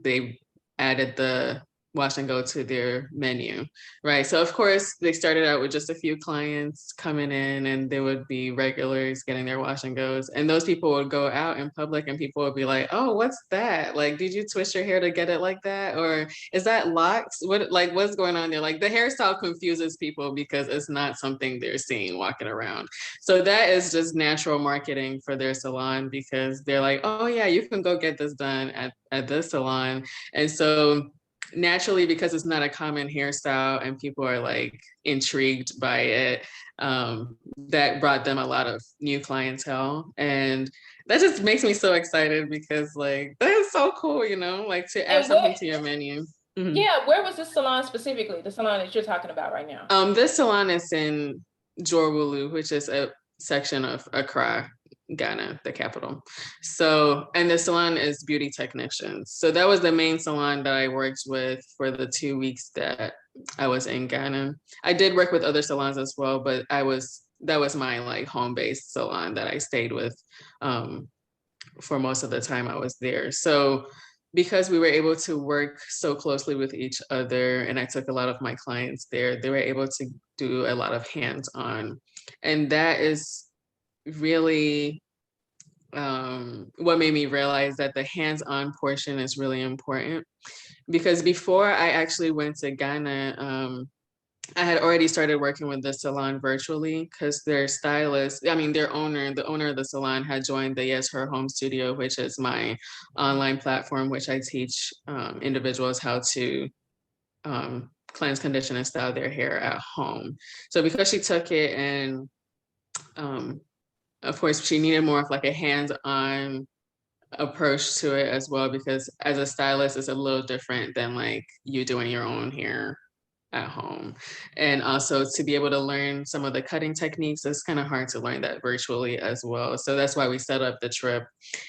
they added the wash and go to their menu, right? So of course they started out with just a few clients coming in, and there would be regulars getting their wash and goes, and those people would go out in public and people would be like, oh, what's that? Like, did you twist your hair to get it like that? Or is that locks? What's going on there? Like, the hairstyle confuses people because it's not something they're seeing walking around. So that is just natural marketing for their salon, because they're like, oh yeah, you can go get this done at this salon. And so naturally, because it's not a common hairstyle and people are like intrigued by it, that brought them a lot of new clientele. And that just makes me so excited, because like, that is so cool, you know, like to add And something to your menu. Mhm. yeah, where was this salon specifically? The salon that you're talking about right now? This salon is in Jorwulu, which is a section of Accra, Ghana, the capital. So, and the salon is beauty technicians. So that was the main salon that I worked with for the 2 weeks that I was in Ghana. I did work with other salons as well, but that was my like home-based salon that I stayed with for most of the time I was there. So because we were able to work so closely with each other, and I took a lot of my clients there, they were able to do a lot of hands-on. And that is really what made me realize that the hands-on portion is really important. Because before I actually went to Ghana, I had already started working with the salon virtually, because their stylist, I mean, the owner of the salon had joined the Yes Her Home Studio, which is my online platform, which I teach individuals how to cleanse, condition, and style their hair at home. So because she took it, and of course she needed more of like a hands-on approach to it as well, because as a stylist, it's a little different than like you doing your own hair at home. And also to be able to learn some of the cutting techniques, it's kind of hard to learn that virtually as well. So that's why we set up the trip.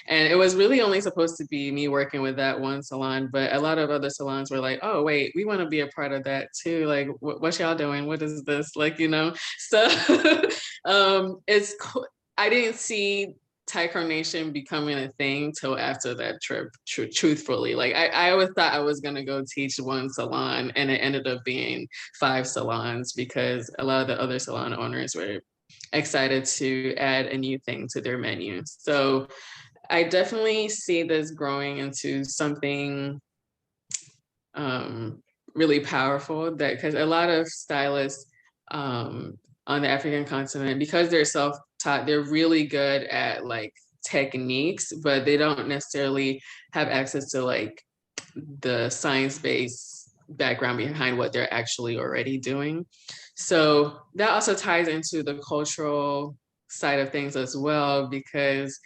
And it was really only supposed to be me working with that one salon, but a lot of other salons were like, oh wait, we want to be a part of that too. Like, what y'all doing? What is this? Like, you know? So it's cool. I didn't see tightcurlnation becoming a thing till after that trip, truthfully. Like, I always thought I was gonna go teach one salon, and it ended up being 5 salons, because a lot of the other salon owners were excited to add a new thing to their menu. So I definitely see this growing into something really powerful, that because a lot of stylists on the African continent, because they're self-taught, they're really good at like techniques, but they don't necessarily have access to like the science-based background behind what they're actually already doing. So that also ties into the cultural side of things as well, because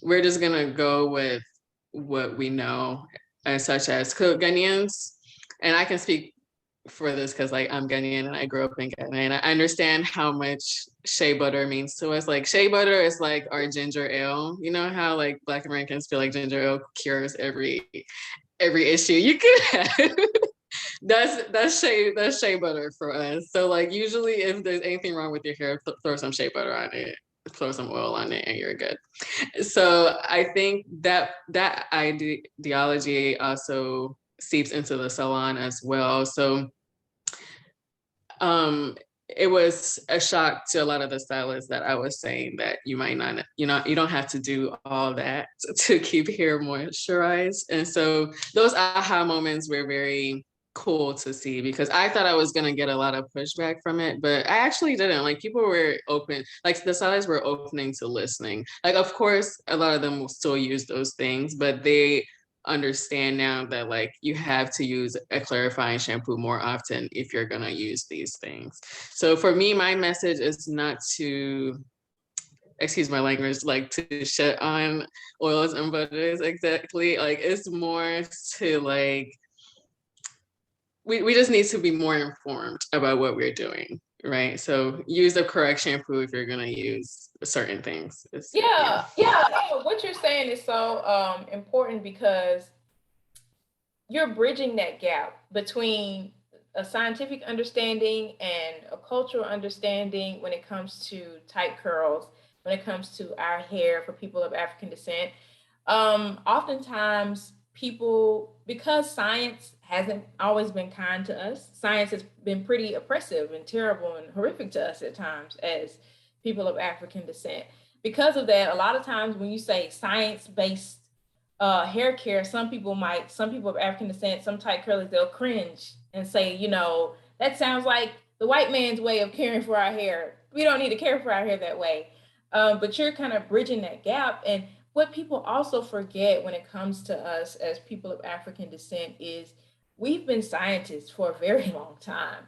we're just gonna go with what we know, as such as Ghanaians, and I can speak for this because like I'm Ghanaian and I grew up in Ghana, and I understand how much shea butter means to us. Like, shea butter is like our ginger ale. You know how like Black Americans feel like ginger ale cures every issue you could have. That's shea butter for us. So like usually if there's anything wrong with your hair, throw some shea butter on it, throw some oil on it, and you're good. So I think that ideology also seeps into the salon as well. So it was a shock to a lot of the stylists that I was saying that you might not, you don't have to do all that to keep hair moisturized. And so those aha moments were very cool to see, because I thought I was going to get a lot of pushback from it, but I actually didn't. Like, people were open, like the stylists were opening to listening. Like, of course, a lot of them will still use those things, but they understand now that like you have to use a clarifying shampoo more often if you're going to use these things. So for me, my message is not to, excuse my language, like to shit on oils and butters exactly. Like, it's more to like, we just need to be more informed about what we're doing, right? So use the correct shampoo if you're going to use certain things. Yeah. What you're saying is so important, because you're bridging that gap between a scientific understanding and a cultural understanding when it comes to tight curls, when it comes to our hair for people of African descent. Oftentimes people, because science hasn't always been kind to us, science has been pretty oppressive and terrible and horrific to us at times as people of African descent. Because of that, a lot of times when you say science-based hair care, some people of African descent, some tight curlies, they'll cringe and say, that sounds like the white man's way of caring for our hair. We don't need to care for our hair that way. But you're kind of bridging that gap. And what people also forget when it comes to us as people of African descent is we've been scientists for a very long time.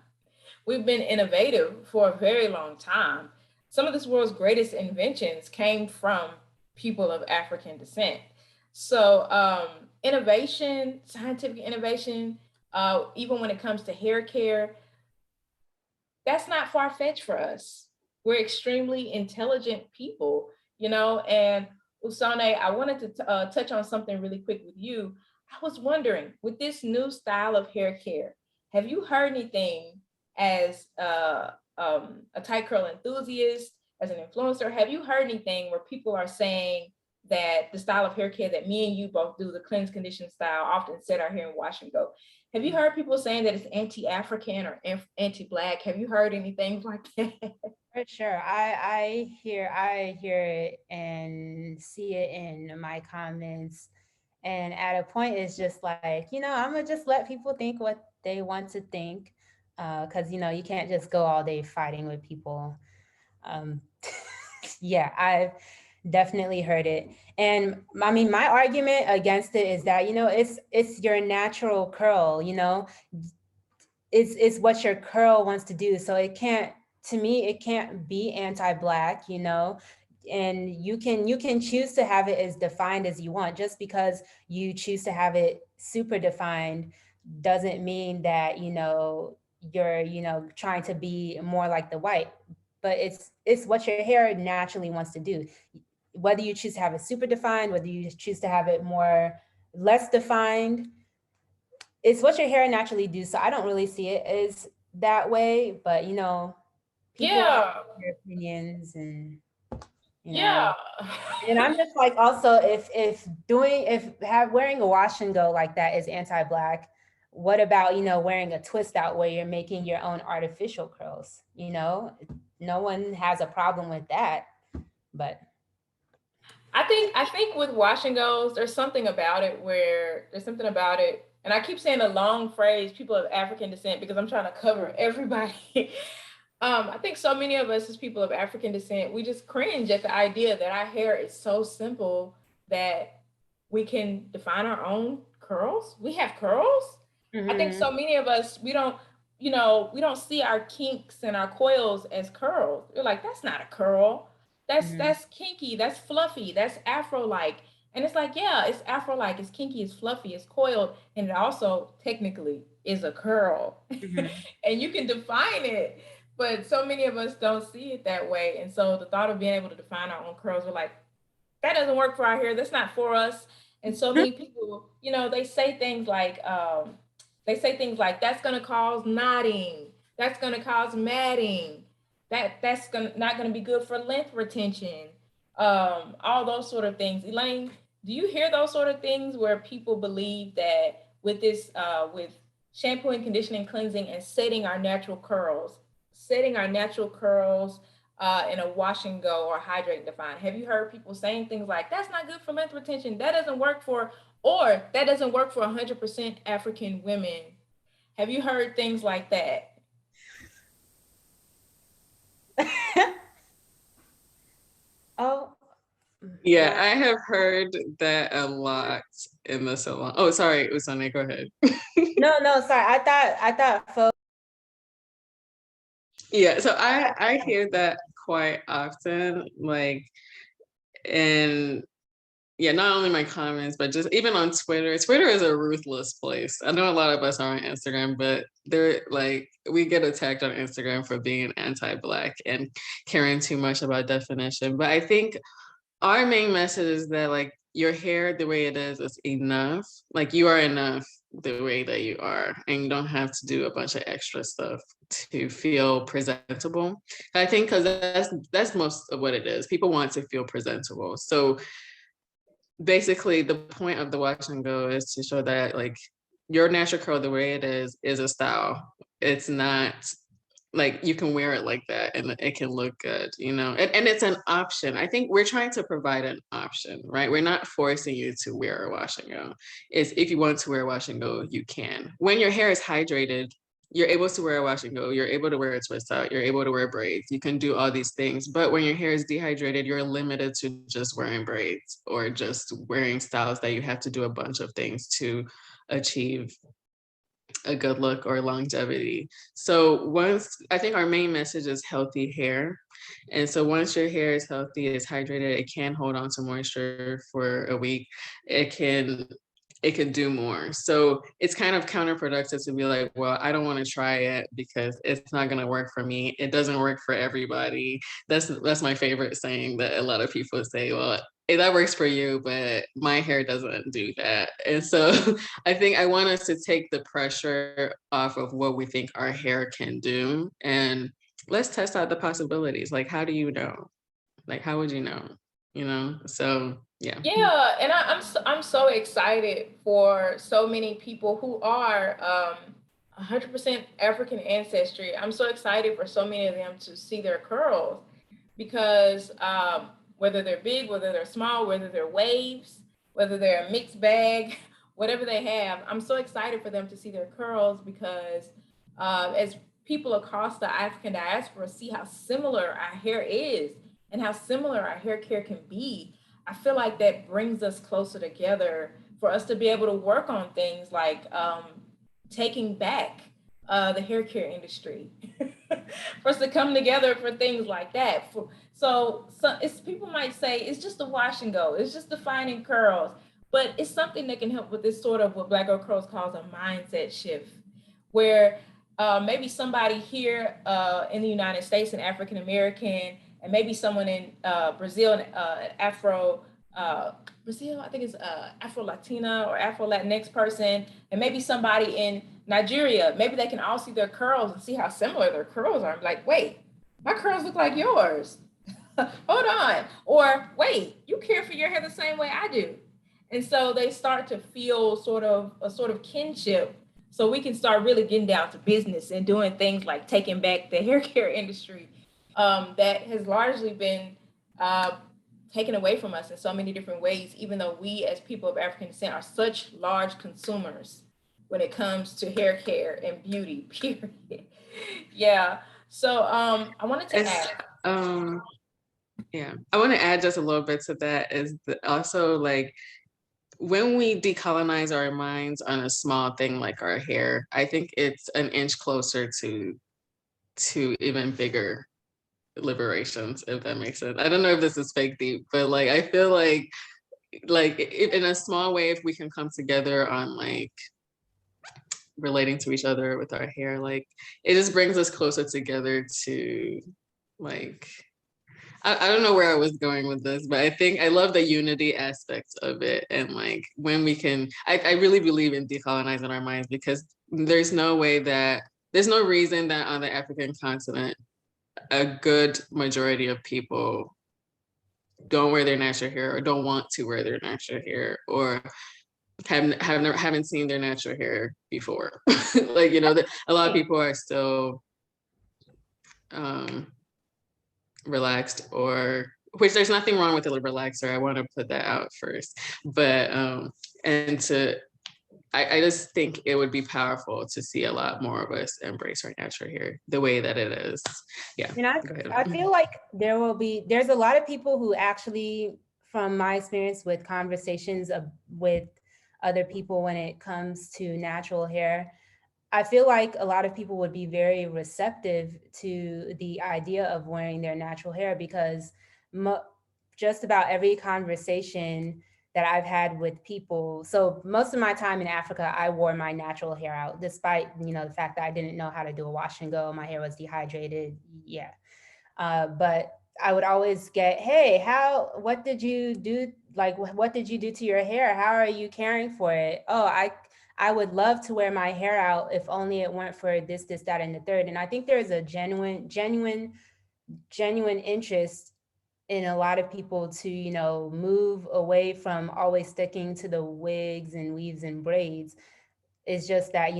We've been innovative for a very long time. Some of this world's greatest inventions came from people of African descent. So innovation, scientific innovation, even when it comes to hair care, that's not far-fetched for us. We're extremely intelligent people, and Usone, I wanted to touch on something really quick with you. I was wondering, with this new style of hair care, have you heard anything as a tight curl enthusiast, as an influencer? Have you heard anything where people are saying that the style of hair care that me and you both do, the cleanse condition style, often set our hair and wash and go? Have you heard people saying that it's anti-African or anti-Black? Have you heard anything like that? For sure. I hear it and see it in my comments. And at a point it's just like, I'm gonna just let people think what they want to think. Because you can't just go all day fighting with people. Um, yeah, I've definitely heard it. And I mean, my argument against it is that, it's your natural curl, it's what your curl wants to do. So to me, it can't be anti-Black, and you can choose to have it as defined as you want. Just because you choose to have it super defined doesn't mean that, you're, trying to be more like the white. But it's what your hair naturally wants to do. Whether you choose to have it super defined, whether you choose to have it more less defined, it's what your hair naturally do. So I don't really see it as that way, but people have Yeah, their opinions, and yeah. and I'm just like, also, if wearing a wash and go like that is anti-Black, what about, wearing a twist out where you're making your own artificial curls? No one has a problem with that, but I think with wash and goes, there's something about it, and I keep saying a long phrase, people of African descent, because I'm trying to cover everybody. I think so many of us as people of African descent, we just cringe at the idea that our hair is so simple that we can define our own curls. We have curls. I think Mhm, so many of us, we don't see our kinks and our coils as curls. We're like, that's not a curl. mhm, That's kinky, that's fluffy, that's afro-like. And it's like, yeah, it's afro-like, it's kinky, it's fluffy, it's coiled, and it also technically is a curl. mhm, And you can define it, but so many of us don't see it that way. And so the thought of being able to define our own curls, we're like, that doesn't work for our hair. That's not for us. And so many people, they say things like, that's going to cause knotting. That's going to cause matting. Not going to be good for length retention. All those sort of things. Elaine, do you hear those sort of things where people believe that with shampooing, conditioning, cleansing, and setting our natural curls in a wash and go or hydrate and define? Have you heard people saying things like, that's not good for length retention, that doesn't work for, or that doesn't work for 100% African women? Have you heard things like that? oh, Yeah, well, I have heard that a lot in the salon. Oh, sorry, Usane, go ahead. no, sorry. I thought folks. Yeah, so I hear that quite often, like, and yeah, not only my comments, but just even on Twitter. Twitter is a ruthless place. I know a lot of us are on Instagram, but they're like, we get attacked on Instagram for being anti-Black and caring too much about definition. But I think our main message is that, like, your hair the way it is enough. Like, you are enough the way that you are, and you don't have to do a bunch of extra stuff to feel presentable. I think because that's most of what it is. People want to feel presentable. So basically the point of the wash and go is to show that like your natural curl the way it is a style. It's not like you can wear it like that and it can look good, you know, and it's an option. I think we're trying to provide an option, right? We're not forcing you to wear a wash and go. It's if you want to wear a wash and go, you can. When your hair is hydrated, you're able to wear a wash and go, you're able to wear a twist out, you're able to wear braids, you can do all these things. But when your hair is dehydrated, you're limited to just wearing braids or just wearing styles that you have to do a bunch of things to achieve a good look or longevity. So once, I think our main message is healthy hair. And so once your hair is healthy, it's hydrated, it can hold on to moisture for a week. It can do more. So it's kind of counterproductive to be like, well, I don't want to try it because it's not going to work for me. It doesn't work for everybody. That's my favorite saying that a lot of people say, well, hey, that works for you, but my hair doesn't do that. And so I think I want us to take the pressure off of what we think our hair can do and let's test out the possibilities. Like, how do you know? Like, how would you know? You know? So yeah. Yeah, and I'm so excited for so many people who are 100% African ancestry. I'm so excited for so many of them to see their curls because whether they're big, whether they're small, whether they're waves, whether they're a mixed bag, whatever they have, I'm so excited for them to see their curls because as people across the African diaspora see how similar our hair is and how similar our hair care can be, I feel like that brings us closer together for us to be able to work on things like taking back the hair care industry, for us to come together for things like that. So it's, people might say it's just a wash and go, it's just defining curls, but it's something that can help with this sort of what Black Girl Curls calls a mindset shift, where maybe somebody here in the United States, an African American, and maybe someone in Brazil, Brazil, I think it's Afro Latina or Afro Latinx person, and maybe somebody in Nigeria, maybe they can all see their curls and see how similar their curls are. I'm like, wait, my curls look like yours. Hold on. Or wait, you care for your hair the same way I do. And so they start to feel sort of a sort of kinship. So we can start really getting down to business and doing things like taking back the hair care industry that has largely been taken away from us in so many different ways, even though we as people of African descent are such large consumers when it comes to hair care and beauty, period. Yeah. So I wanted to ask. Yeah, I want to add just a little bit to that is also like when we decolonize our minds on a small thing like our hair, I think it's an inch closer to even bigger liberations, if that makes sense. I don't know if this is fake deep, but like I feel like if, in a small way, if we can come together on like relating to each other with our hair, like it just brings us closer together to like I don't know where I was going with this, but I think I love the unity aspect of it. And like when we can, I really believe in decolonizing our minds because there's no reason that on the African continent, a good majority of people don't wear their natural hair or don't want to wear their natural hair or haven't seen their natural hair before. Like, you know, a lot of people are still relaxed, or which there's nothing wrong with a relaxer. I want to put that out first, but I just think it would be powerful to see a lot more of us embrace our natural hair the way that it is. Yeah. And I feel like there's a lot of people who actually, from my experience with conversations with other people when it comes to natural hair, I feel like a lot of people would be very receptive to the idea of wearing their natural hair because just about every conversation that I've had with people. So most of my time in Africa, I wore my natural hair out, despite, you know, the fact that I didn't know how to do a wash and go. My hair was dehydrated. Yeah. But I would always get, hey, what did you do? Like, what did you do to your hair? How are you caring for it? Oh, I would love to wear my hair out if only it weren't for this, that, and the third. And I think there is a genuine interest in a lot of people to, move away from always sticking to the wigs and weaves and braids. It's just that,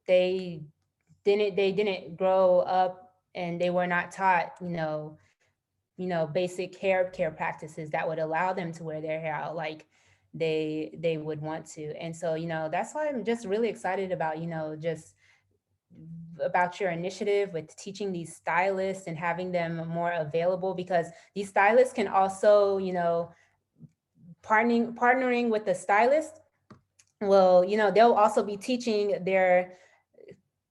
they they didn't grow up and they were not taught, basic hair care practices that would allow them to wear their hair out like they would want to. And so, that's why I'm just really excited about, just about your initiative with teaching these stylists and having them more available, because these stylists can also, partnering with the stylist, well, they'll also be teaching their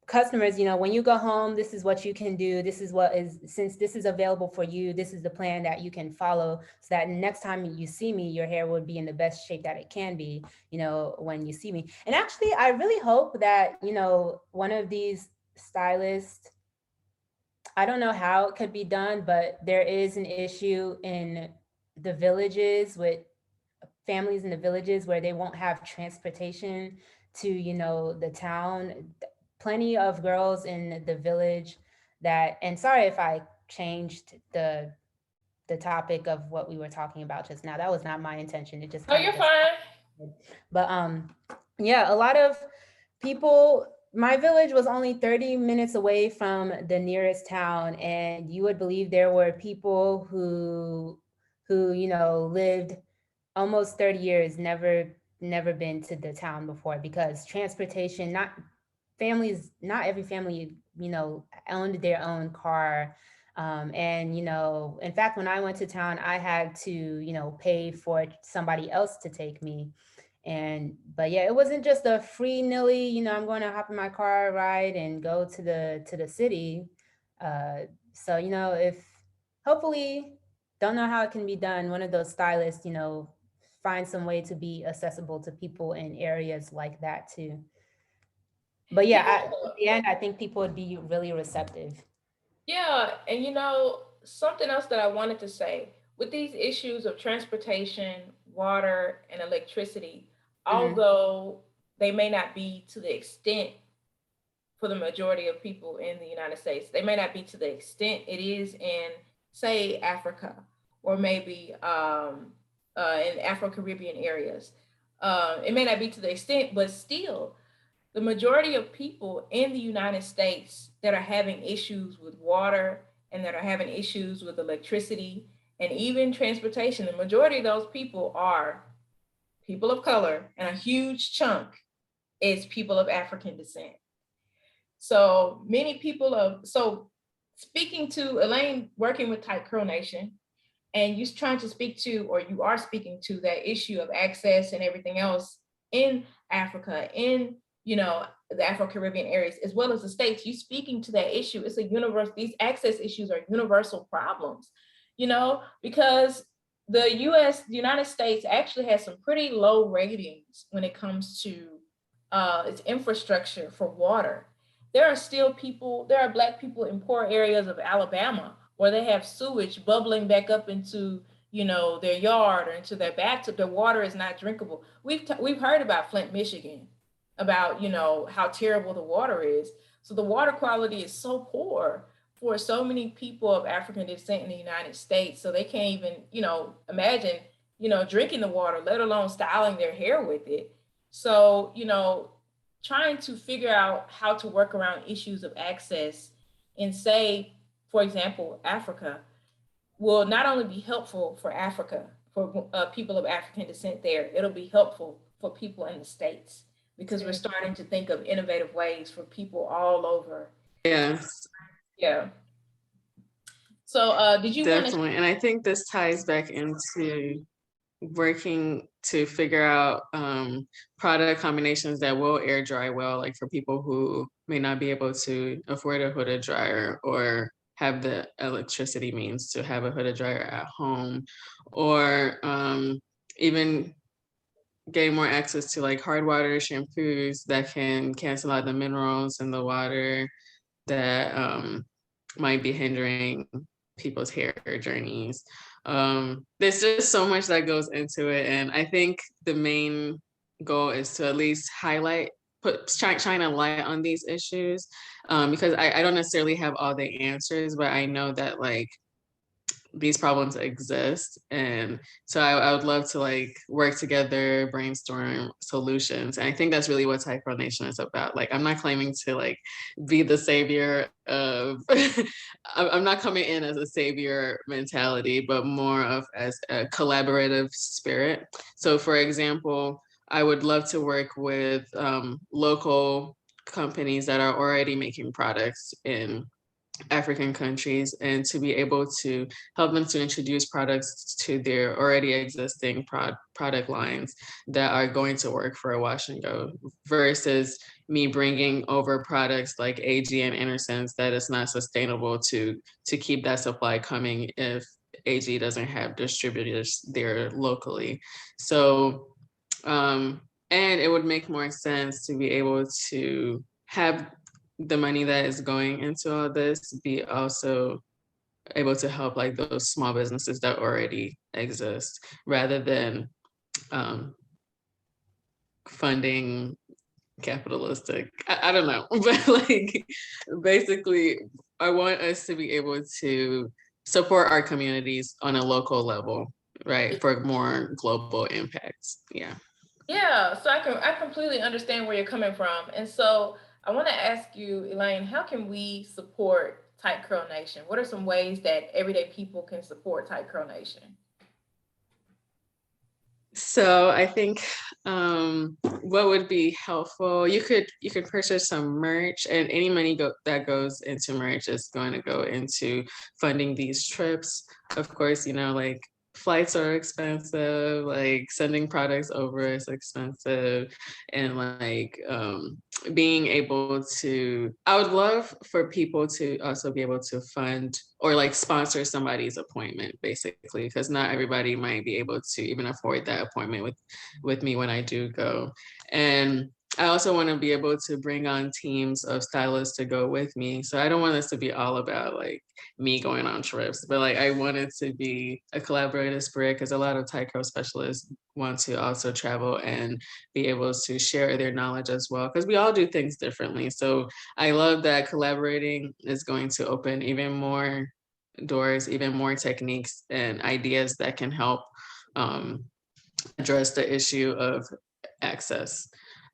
customers, when you go home, this is what you can do. This is what is, since this is available for you, this is the plan that you can follow, so that next time you see me, your hair would be in the best shape that it can be, when you see me. And actually, I really hope that, one of these stylists, I don't know how it could be done, but there is an issue in the villages with families in the villages where they won't have transportation to, the town. Plenty of girls in the village that, and sorry if I changed the topic of what we were talking about just now. That was not my intention. It just Oh, kind of you're just, fine. but yeah, a lot of people, my village was only 30 minutes away from the nearest town, and you would believe there were people who, lived almost 30 years, never been to the town before, because transportation, not families, not every family, owned their own car. And, in fact, when I went to town, I had to, pay for somebody else to take me. And, but yeah, it wasn't just a free nilly, I'm going to hop in my car, ride and go to the city. So, if hopefully, don't know how it can be done, one of those stylists, find some way to be accessible to people in areas like that too. But yeah, Yeah. at the end, I think people would be really receptive. Yeah, and something else that I wanted to say with these issues of transportation, water, and electricity, Hmm. although they may not be to the extent for the majority of people in the United States, they may not be to the extent it is in, say, Africa, or maybe in Afro Caribbean areas. It may not be to the extent, but still, the majority of people in the United States that are having issues with water and that are having issues with electricity and even transportation, the majority of those people are people of color, and a huge chunk is people of African descent. So many people of, so speaking to Elaine, working with tightcurlnation, and you trying to speak to, or you are speaking to, that issue of access and everything else in Africa, in the Afro-Caribbean areas, as well as the States, you speaking to that issue. It's a universe, these access issues are universal problems, because the United States actually has some pretty low ratings when it comes to its infrastructure for water. There are Black people in poor areas of Alabama where they have sewage bubbling back up into, their yard or into their bathtub. Their water is not drinkable. We've heard about Flint, Michigan, about, how terrible the water is. So the water quality is so poor for so many people of African descent in the United States. So they can't even, imagine, drinking the water, let alone styling their hair with it. So, trying to figure out how to work around issues of access in, say, for example, Africa, will not only be helpful for Africa, for people of African descent there, it'll be helpful for people in the States, because we're starting to think of innovative ways for people all over. Yes, Yeah. So did you want to? definitely. And I think this ties back into working to figure out product combinations that will air dry well, like for people who may not be able to afford a hooded dryer or have the electricity means to have a hooded dryer at home, or even getting more access to like hard water shampoos that can cancel out the minerals in the water that might be hindering people's hair journeys. There's just so much that goes into it. And I think the main goal is to at least highlight, shine a light on these issues, because I don't necessarily have all the answers, but I know that like these problems exist. And so I would love to like work together, brainstorm solutions. And I think that's really what tightcurlnation is about. Like, I'm not claiming to like be the savior of, I'm not coming in as a savior mentality, but more of as a collaborative spirit. So for example, I would love to work with local companies that are already making products in African countries, and to be able to help them to introduce products to their already existing product lines that are going to work for a wash and go, versus me bringing over products like AG and Intersens that is not sustainable to keep that supply coming if AG doesn't have distributors there locally. So and it would make more sense to be able to have the money that is going into all this be also able to help like those small businesses that already exist, rather than funding capitalistic, I don't know, but like basically I want us to be able to support our communities on a local level, right, for more global impacts. Yeah. Yeah, so I completely understand where you're coming from. And so I want to ask you, Elaine, how can we support Tight Curl Nation? What are some ways that everyday people can support Tight Curl Nation? So I think what would be helpful, you could purchase some merch, and any money that goes into merch is going to go into funding these trips. Of course, you know, like flights are expensive, like sending products over is expensive, and like being able to, I would love for people to also be able to fund or like sponsor somebody's appointment, basically, because not everybody might be able to even afford that appointment with me when I do go. And I also want to be able to bring on teams of stylists to go with me. So I don't want this to be all about like me going on trips, but like I want it to be a collaborative spirit, because a lot of tight curl specialists want to also travel and be able to share their knowledge as well, because we all do things differently. So I love that collaborating is going to open even more doors, even more techniques and ideas that can help address the issue of access.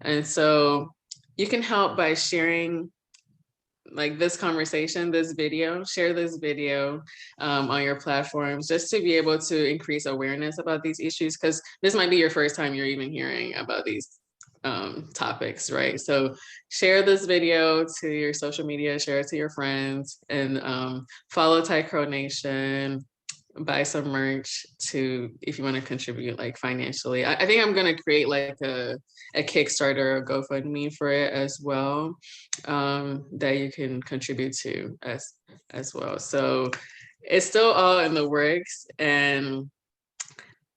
And so you can help by sharing like this conversation, this video, share this video on your platforms, just to be able to increase awareness about these issues, because this might be your first time you're even hearing about these topics, right? So share this video to your social media, share it to your friends, and follow tightcurlnation, buy some merch to, if you want to contribute like financially. I think I'm going to create like a Kickstarter or GoFundMe for it as well, that you can contribute to as well. So it's still all in the works, and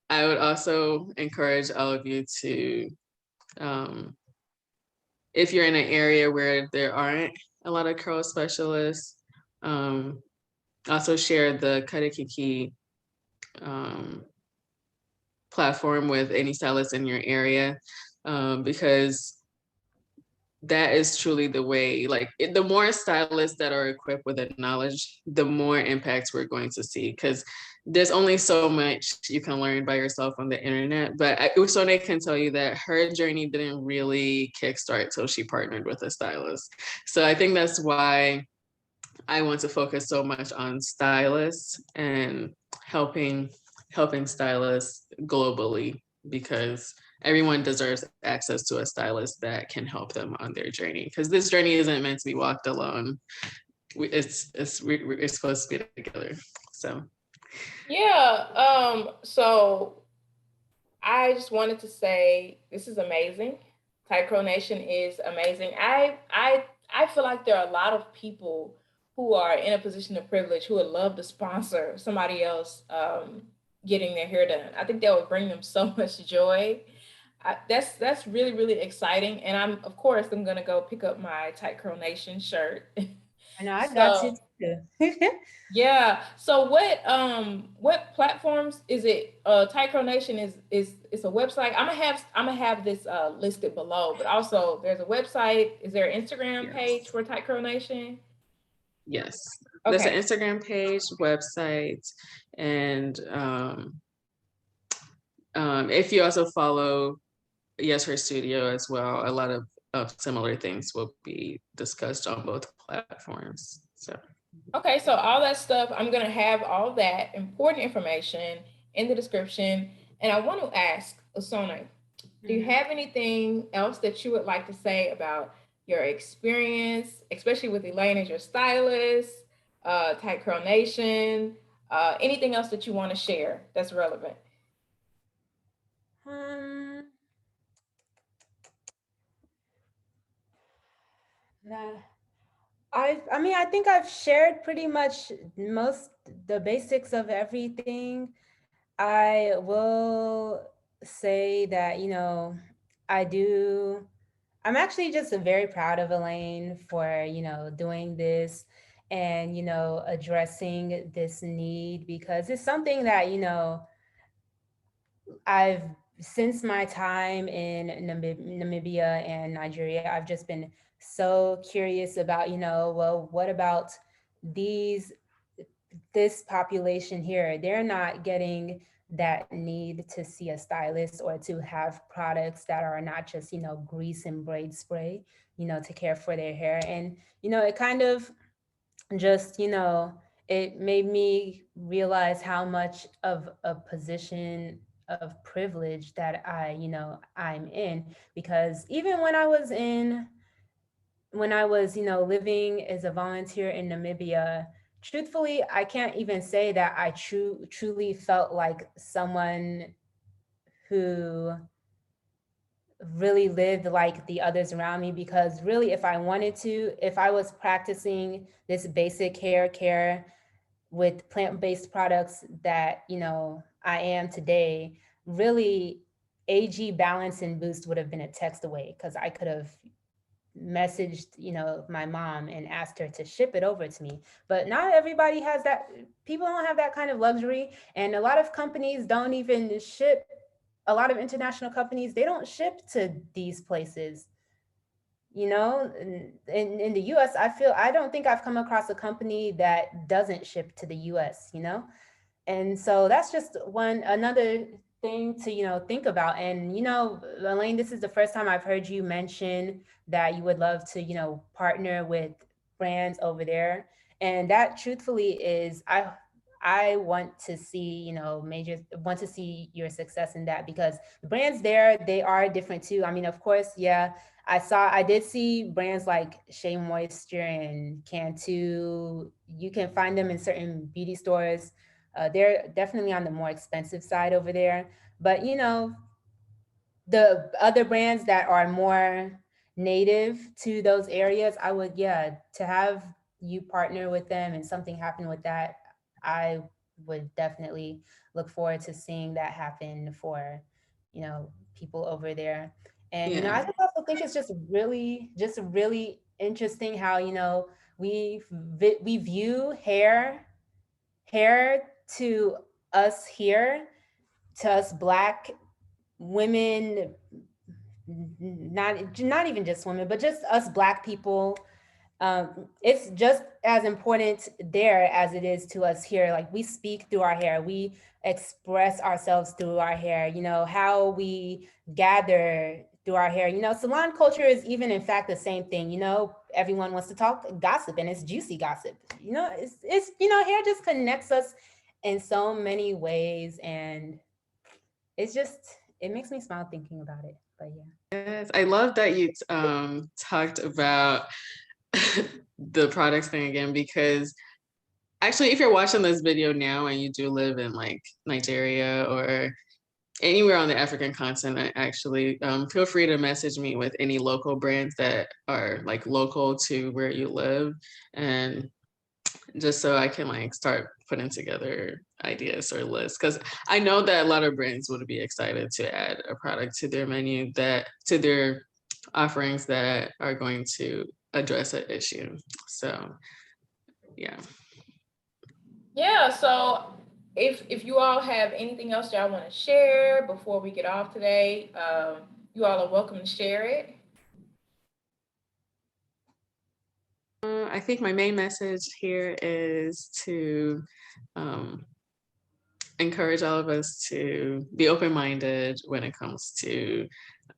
I would also encourage all of you to, if you're in an area where there aren't a lot of curl specialists, also share the Karekiki platform with any stylist in your area, because that is truly the way, like the more stylists that are equipped with that knowledge, the more impacts we're going to see, because there's only so much you can learn by yourself on the internet. But Usone can tell you that her journey didn't really kickstart till she partnered with a stylist. So I think that's why I want to focus so much on stylists and helping stylists globally, because everyone deserves access to a stylist that can help them on their journey, because this journey isn't meant to be walked alone. We're supposed to be together. So Yeah, so I just wanted to say this is amazing. Tight Curl Nation is amazing. I feel like there are a lot of people who are in a position of privilege who would love to sponsor somebody else getting their hair done. I think that would bring them so much joy. That's really, really exciting. And I'm gonna go pick up my Tight Curl Nation shirt. I know I got So you too. yeah. So what platforms is it? Tightcurl Nation is it's a website. I'm gonna have this listed below, but also there's a website. Is there an Instagram yes. page for Tightcurl Nation? Yes. There's an Okay. Instagram page, website, And if you also follow Yes Her Studio as well, a lot of similar things will be discussed on both platforms. So. Okay, so all that stuff, I'm gonna have all that important information in the description. And I want to ask Usone, do you have anything else that you would like to say about your experience, especially with Elaine as your stylist, tightcurlnation, anything else that you want to share that's relevant? Um, nah. I mean, I think I've shared pretty much most the basics of everything. I will say that, I do, I'm actually just very proud of Elaine for, doing this and, addressing this need, because it's something that, I've, since my time in Namibia and Nigeria, I've just been so curious about, well, what about these this population here? They're not getting that need to see a stylist or to have products that are not just, grease and braid spray, to care for their hair. And, it kind of just, it made me realize how much of a position of privilege that I'm in. Because even when I was, living as a volunteer in Namibia, truthfully, I can't even say that I truly felt like someone who really lived like the others around me. Because really, if I wanted to, if I was practicing this basic hair care with plant-based products that, I am today, really, AG Balance and Boost would have been a text away, because I could have messaged, my mom and asked her to ship it over to me. But not everybody has that. People don't have that kind of luxury, and a lot of companies don't even ship. A lot of international companies, they don't ship to these places. In the US, I don't think I've come across a company that doesn't ship to the US. And so that's just another thing to, think about. And, Elaine, this is the first time I've heard you mention that you would love to, partner with brands over there. And that truthfully is, I want to see, want to see your success in that, because the brands there, they are different too. I mean, of course, yeah, I did see brands like Shea Moisture and Cantu. You can find them in certain beauty stores. They're definitely on the more expensive side over there. But, the other brands that are more native to those areas, I would, yeah, to have you partner with them and something happen with that, I would definitely look forward to seeing that happen for, people over there. And, I Yeah. just also think it's just really interesting how, we view hair to us here, to us Black women, not even just women, but just us Black people. It's just as important there as it is to us here. Like, we speak through our hair, we express ourselves through our hair. How we gather through our hair. Salon culture is even, in fact, the same thing. Everyone wants to talk gossip, and it's juicy gossip. It's hair just connects us in so many ways, and it makes me smile thinking about it. But yeah. Yes, I love that you talked about the products thing again, because actually, if you're watching this video now and you do live in like Nigeria or anywhere on the African continent, actually, feel free to message me with any local brands that are like local to where you live, and just so I can like start putting together ideas or lists. Because I know that a lot of brands would be excited to add a product to their menu, to their offerings that are going to address an issue. So yeah. Yeah, so if you all have anything else y'all want to share before we get off today, you all are welcome to share it. I think my main message here is to encourage all of us to be open-minded when it comes to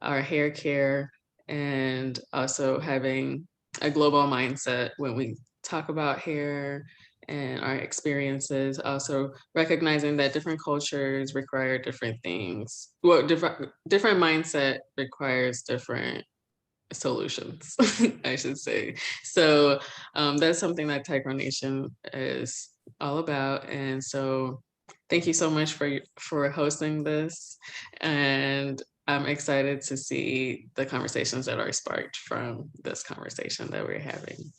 our hair care, and also having a global mindset when we talk about hair and our experiences. Also recognizing that different cultures require different things. Well, different mindset requires different solutions, I should say. So that's something that tightcurlnation is all about. And so thank you so much for hosting this. And I'm excited to see the conversations that are sparked from this conversation that we're having.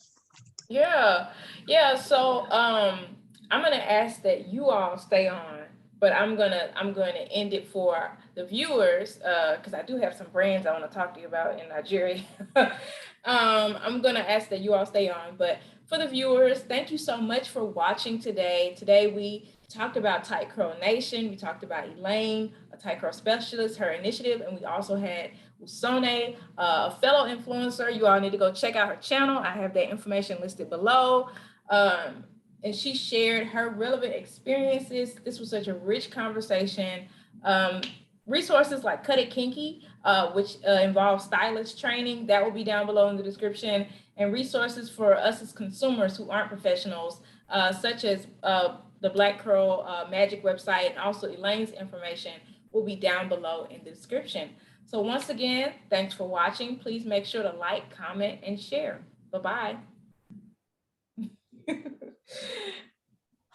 Yeah, yeah. So I'm gonna ask that you all stay on, but I'm gonna end it for the viewers because I do have some brands I want to talk to you about in Nigeria. I'm gonna ask that you all stay on, but for the viewers, thank you so much for watching today. Today we talked about tightcurlnation. We talked about Elaine, a tight curl specialist, her initiative, and we also had Usone, a fellow influencer. You all need to go check out her channel. I have that information listed below. And she shared her relevant experiences. This was such a rich conversation. Resources like Cut It Kinky, which involves stylist training, that will be down below in the description, and resources for us as consumers who aren't professionals, such as the Black Curl Magic website, and also Elaine's information will be down below in the description. So once again, thanks for watching. Please make sure to like, comment, and share. Bye-bye.